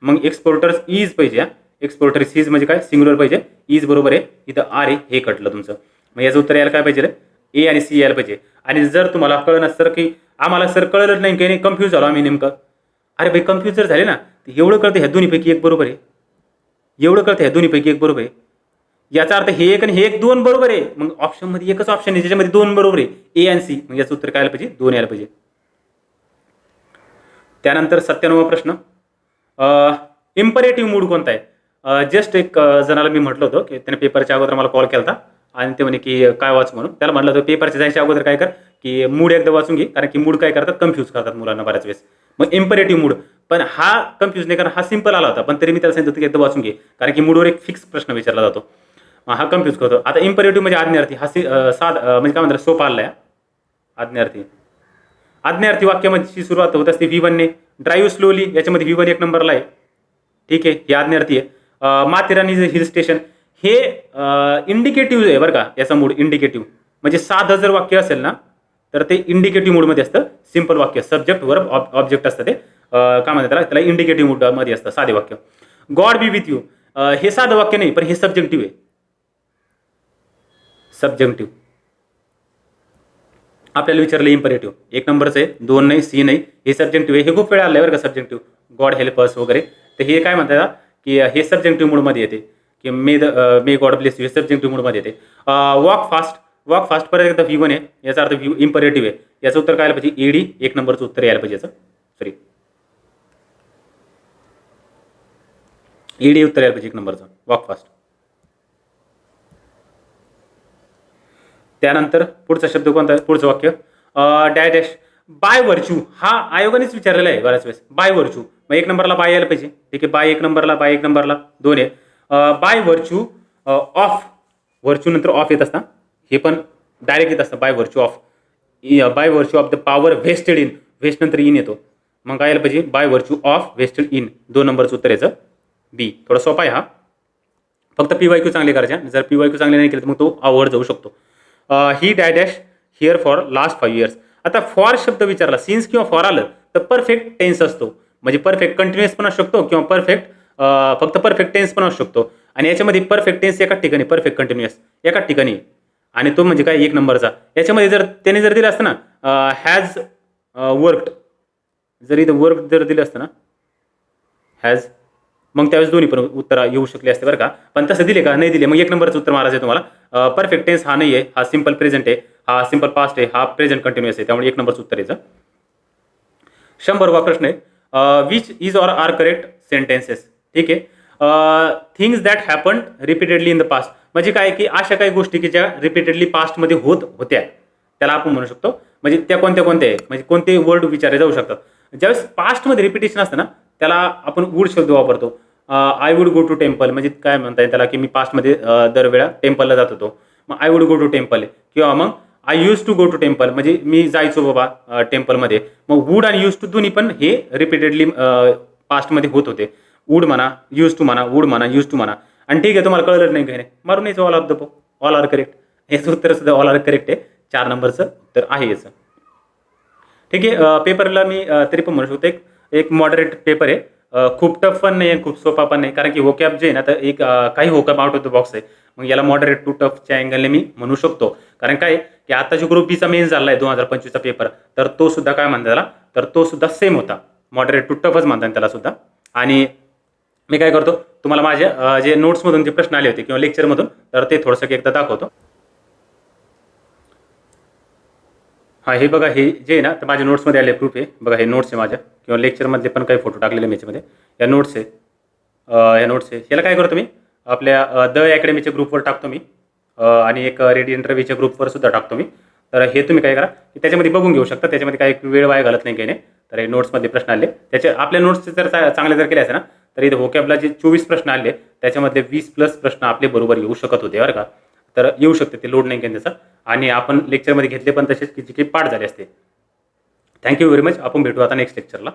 मग एक्सपोर्टर्स इज पाहिजे. एक्सपोर्टर्स इज म्हणजे काय, सिंग्युलर पाहिजे, इज बरोबर आहे, इथं आर आहे, हे कटलं तुमचं. मग याचं उत्तर यायला काय पाहिजे, ए आणि सी यायला पाहिजे. आणि जर तुम्हाला कळलं सर की आम्हाला सर कळलं नाही, काही कन्फ्यूज झालो आम्ही नेमकं, अरे भाई कन्फ्यूज जर झाले ना, एवढं कळतं ह्या दोन्हीपैकी एक बरोबर आहे, एवढं कळतं ह्या दोन्हीपैकी एक बरोबर आहे, याचा अर्थ हे एक आणि हे एक 2 बरोबर आहे. मग ऑप्शनमध्ये एकच ऑप्शन आहे ज्याच्यामध्ये 2 बरोबर आहे, ए आणि सी. मग याचं उत्तर काय यायला पाहिजे, 2 यायला पाहिजे. त्यानंतर 97वा प्रश्न, इम्परेटिव्ह मूड कोणता आहे. जस्ट एक जणाला मी म्हटलं होतं की त्याने पेपरच्या अगोदर मला कॉल केला होता आणि ते म्हणे की काय वाच म्हणून. त्याला म्हटलं होतं पेपरच्या जायच्या अगोदर काय कर की मूड एकदा वाचून घे, कारण की मूड काय करतात, कन्फ्यूज करतात मुलांना बऱ्याच वेळेस. मग इम्परेटिव्ह मूड, पण हा कन्फ्यूज नाही, कारण हा सिंपल आला होता, पण तरी मी त्याला सांगितलं होतं की एकदा वाचून घे, कारण की मूडवर एक फिक्स प्रश्न विचारला जातो, हा कन्फ्यूज करतो. आता इम्परेटिव्ह म्हणजे आज्ञार्थी, हा म्हणजे काय म्हणतात, सोपा आलाय. आज्ञार्थी वाक्यामध्ये सुरुवात होत असते V1 ने. ड्राईव्ह स्लोली, याच्यामध्ये V1 एक नंबरला आहे. ठीक आहे, हे आज्ञार्थी आहे. माथेरान इज हिल स्टेशन, हे इंडिकेटिव्ह आहे बरं का, याचा मूड इंडिकेटिव्ह म्हणजे साधं जर वाक्य असेल ना, तर ते इंडिकेटिव्ह मूडमध्ये असतं. सिंपल वाक्य, सब्जेक्ट वर्ब ऑब्जेक्ट असतं, ते काय म्हणतात त्याला इंडिकेटिव्ह मूडमध्ये असतं, साधे वाक्य. गॉड बी विथ यू, हे साधं वाक्य नाही, पण हे सब्जेक्टिव्ह आहे. सब्जेक्टिव्ह आपल्याला विचारलं इम्परेटिव्ह, एक नंबरचं आहे, 2 नाही, सी नाही, हे सब्जेक्टिव्ह आहे. हे खूप वेळा आलं बरं का सब्जेक्टिव्ह, गॉड हेल्प अस वगैरे. तर हे काय म्हणतात की हे सब्जेक्टिव्ह मूडमध्ये येते, की मे गॉड ब्लेस यू, हे सब्जेक्टिव्ह मूडमध्ये येते. वॉक फास्ट परत एकदा V1 आहे, याचा अर्थ इम्परेटिव्ह आहे. याचं उत्तर काय पाहिजे, एडी, एक नंबरचं उत्तर यायला पाहिजे याचं, सॉरी एडी उत्तर यायला पाहिजे एक नंबरचं, वॉक फास्ट. त्यानंतर पुढचा शब्द कोणता आहे, पुढचं वाक्य डॅश बाय व्हर्च्यू, हा आयोगानेच विचारलेला आहे बऱ्याच वेळेस, बाय व्हर्च्यू. मग एक नंबरला बाय यायला पाहिजे. ठीक आहे, बाय एक नंबरला 2 आहे. बाय व्हर्च्यू ऑफ, व्हर्च्यू नंतर ऑफ येत असतं, हे पण डायरेक्ट येत असतं, by virtue of. By virtue of the power vested in, vest नंतर इन येतो, मग काय यायला पाहिजे, by virtue of vested in, 2 नंबरचं उत्तर याचं बी. थोडा सोपा आहे हा, फक्त PYQ चांगले करायचे. जर PYQ चांगले नाही केले तर मग तो अवघड जाऊ शकतो. He dash here for last 5 years. आता फॉर शब्द विचारला, सिन्स किंवा फॉर आलं तर परफेक्ट टेन्स असतो, म्हणजे परफेक्ट कंटिन्युअस पण असू शकतो किंवा फक्त परफेक्ट टेन्स पण असू शकतो. आणि याच्यामध्ये परफेक्ट टेन्स एकाच ठिकाणी, परफेक्ट कंटिन्युअस एकाच ठिकाणी, आणि तो म्हणजे काय, एक नंबरचा. याच्यामध्ये जर त्याने जर दिलं असतं ना, हॅज वर्कड, जर इथं वर्क जर दिलं असतं ना, हॅज, मग त्यावेळेस दोन्ही पण उत्तर येऊ शकले असते बरं का. पण तसं दिले का, नाही दिले, मग एक नंबरचं उत्तर मारायचं आहे तुम्हाला. परफेक्ट टेन्स हा नाही आहे, हा सिंपल प्रेझेंट आहे, हा सिंपल पास्ट आहे, हा प्रेझेंट कंटिन्युअस आहे, त्यामुळे एक नंबरचं उत्तर यायचं. 100वा प्रश्न आहे, which is or are correct sentences. ठीक आहे, things that happen repeatedly in the past, म्हणजे काय की अशा काही गोष्टी की ज्या रिपीटेडली पास्टमध्ये होत होत्या, त्याला आपण म्हणू शकतो. म्हणजे त्या कोणत्या आहे, म्हणजे कोणते वर्ड विचारले जाऊ शकतात. ज्यावेळेस पास्टमध्ये रिपिटेशन असतं ना, त्याला आपण वूड शब्द वापरतो. I would go to temple, म्हणजे काय म्हणता येईल त्याला, की मी पास्टमध्ये दरवेळा टेम्पलला जात होतो, मग I would go to temple. किंवा मग I use to go to temple, म्हणजे मी जायचो बाबा टेम्पलमध्ये. मग वूड आणि यूज टू दोन्ही पण हे रिपीटेडली पास्टमध्ये होत होते. वूड म्हणा, यूज टू म्हणा, वूड म्हणा, यूज टू म्हणा आणि ठीक आहे तुम्हाला कळलं नाही काही नाही मारून यायचं all of the all are correct. याचं उत्तर सुद्धा ऑल आर करेक्ट आहे. 4 नंबरचं उत्तर आहे याचं. ठीक आहे. पेपरला मी तरी पण म्हणू शकतो एक एक मॉडरेट पेपर आहे. खूप टफ पण नाही आहे, खूप सोपा पण नाही. कारण की व्होकॅब जे आहे ना, तर एक काही व्होकॅब आउट ऑफ द बॉक्स आहे. मग याला मॉडरेट टू टफच्या अँगलने मी म्हणू शकतो. कारण काय की आता जो ग्रुप बीचा मेन्स झाला आहे 2025चा पेपर, तर तो सुद्धा काय म्हणतात त्याला, तर तो सुद्धा सेम होता. मॉडरेट टू टफच म्हणतात त्याला सुद्धा. आणि मी काय करतो, तुम्हाला माझ्या जे नोट्समधून जे प्रश्न आले होते किंवा लेक्चरमधून, तर ते थोडंसं एकदा दाखवतो. हां, हे बघा हे जे आहे ना, तर माझ्या नोट्समध्ये आले प्रूफ आहे. बघा हे नोट्स आहे माझ्या किंवा लेक्चरमधले पण काही फोटो टाकलेले मी याच्यामध्ये. या नोट्स आहे. या नोट्स आहे. याला काय करतो मी, आपल्या द अकॅडमीच्या ग्रुपवर टाकतो मी आणि एक रेडी इंटरव्ह्यूच्या ग्रुपवर सुद्धा टाकतो मी. तर हे तुम्ही काय करा, की त्याच्यामध्ये बघून घेऊ शकता. त्याच्यामध्ये काही वेळ वाया घालत नाही काही नाही. तर हे नोट्समध्ये प्रश्न आले. त्याचे आपल्या नोट्सचे जर चांगले जर केले असेल ना, तर इथे व्होकॅबला जे 24 प्रश्न आले, त्याच्यामधले 20+ प्रश्न आपले बरोबर येऊ शकत होते बरं का. तर येऊ शकते, ते लोड नाही काही त्याचा. आणि आपण लेक्चरमध्ये घेतले पण तसेच की जे काही पाठ झाले असते. Thank you very much. आपण भेटू आता नेक्स्ट लेक्चरला.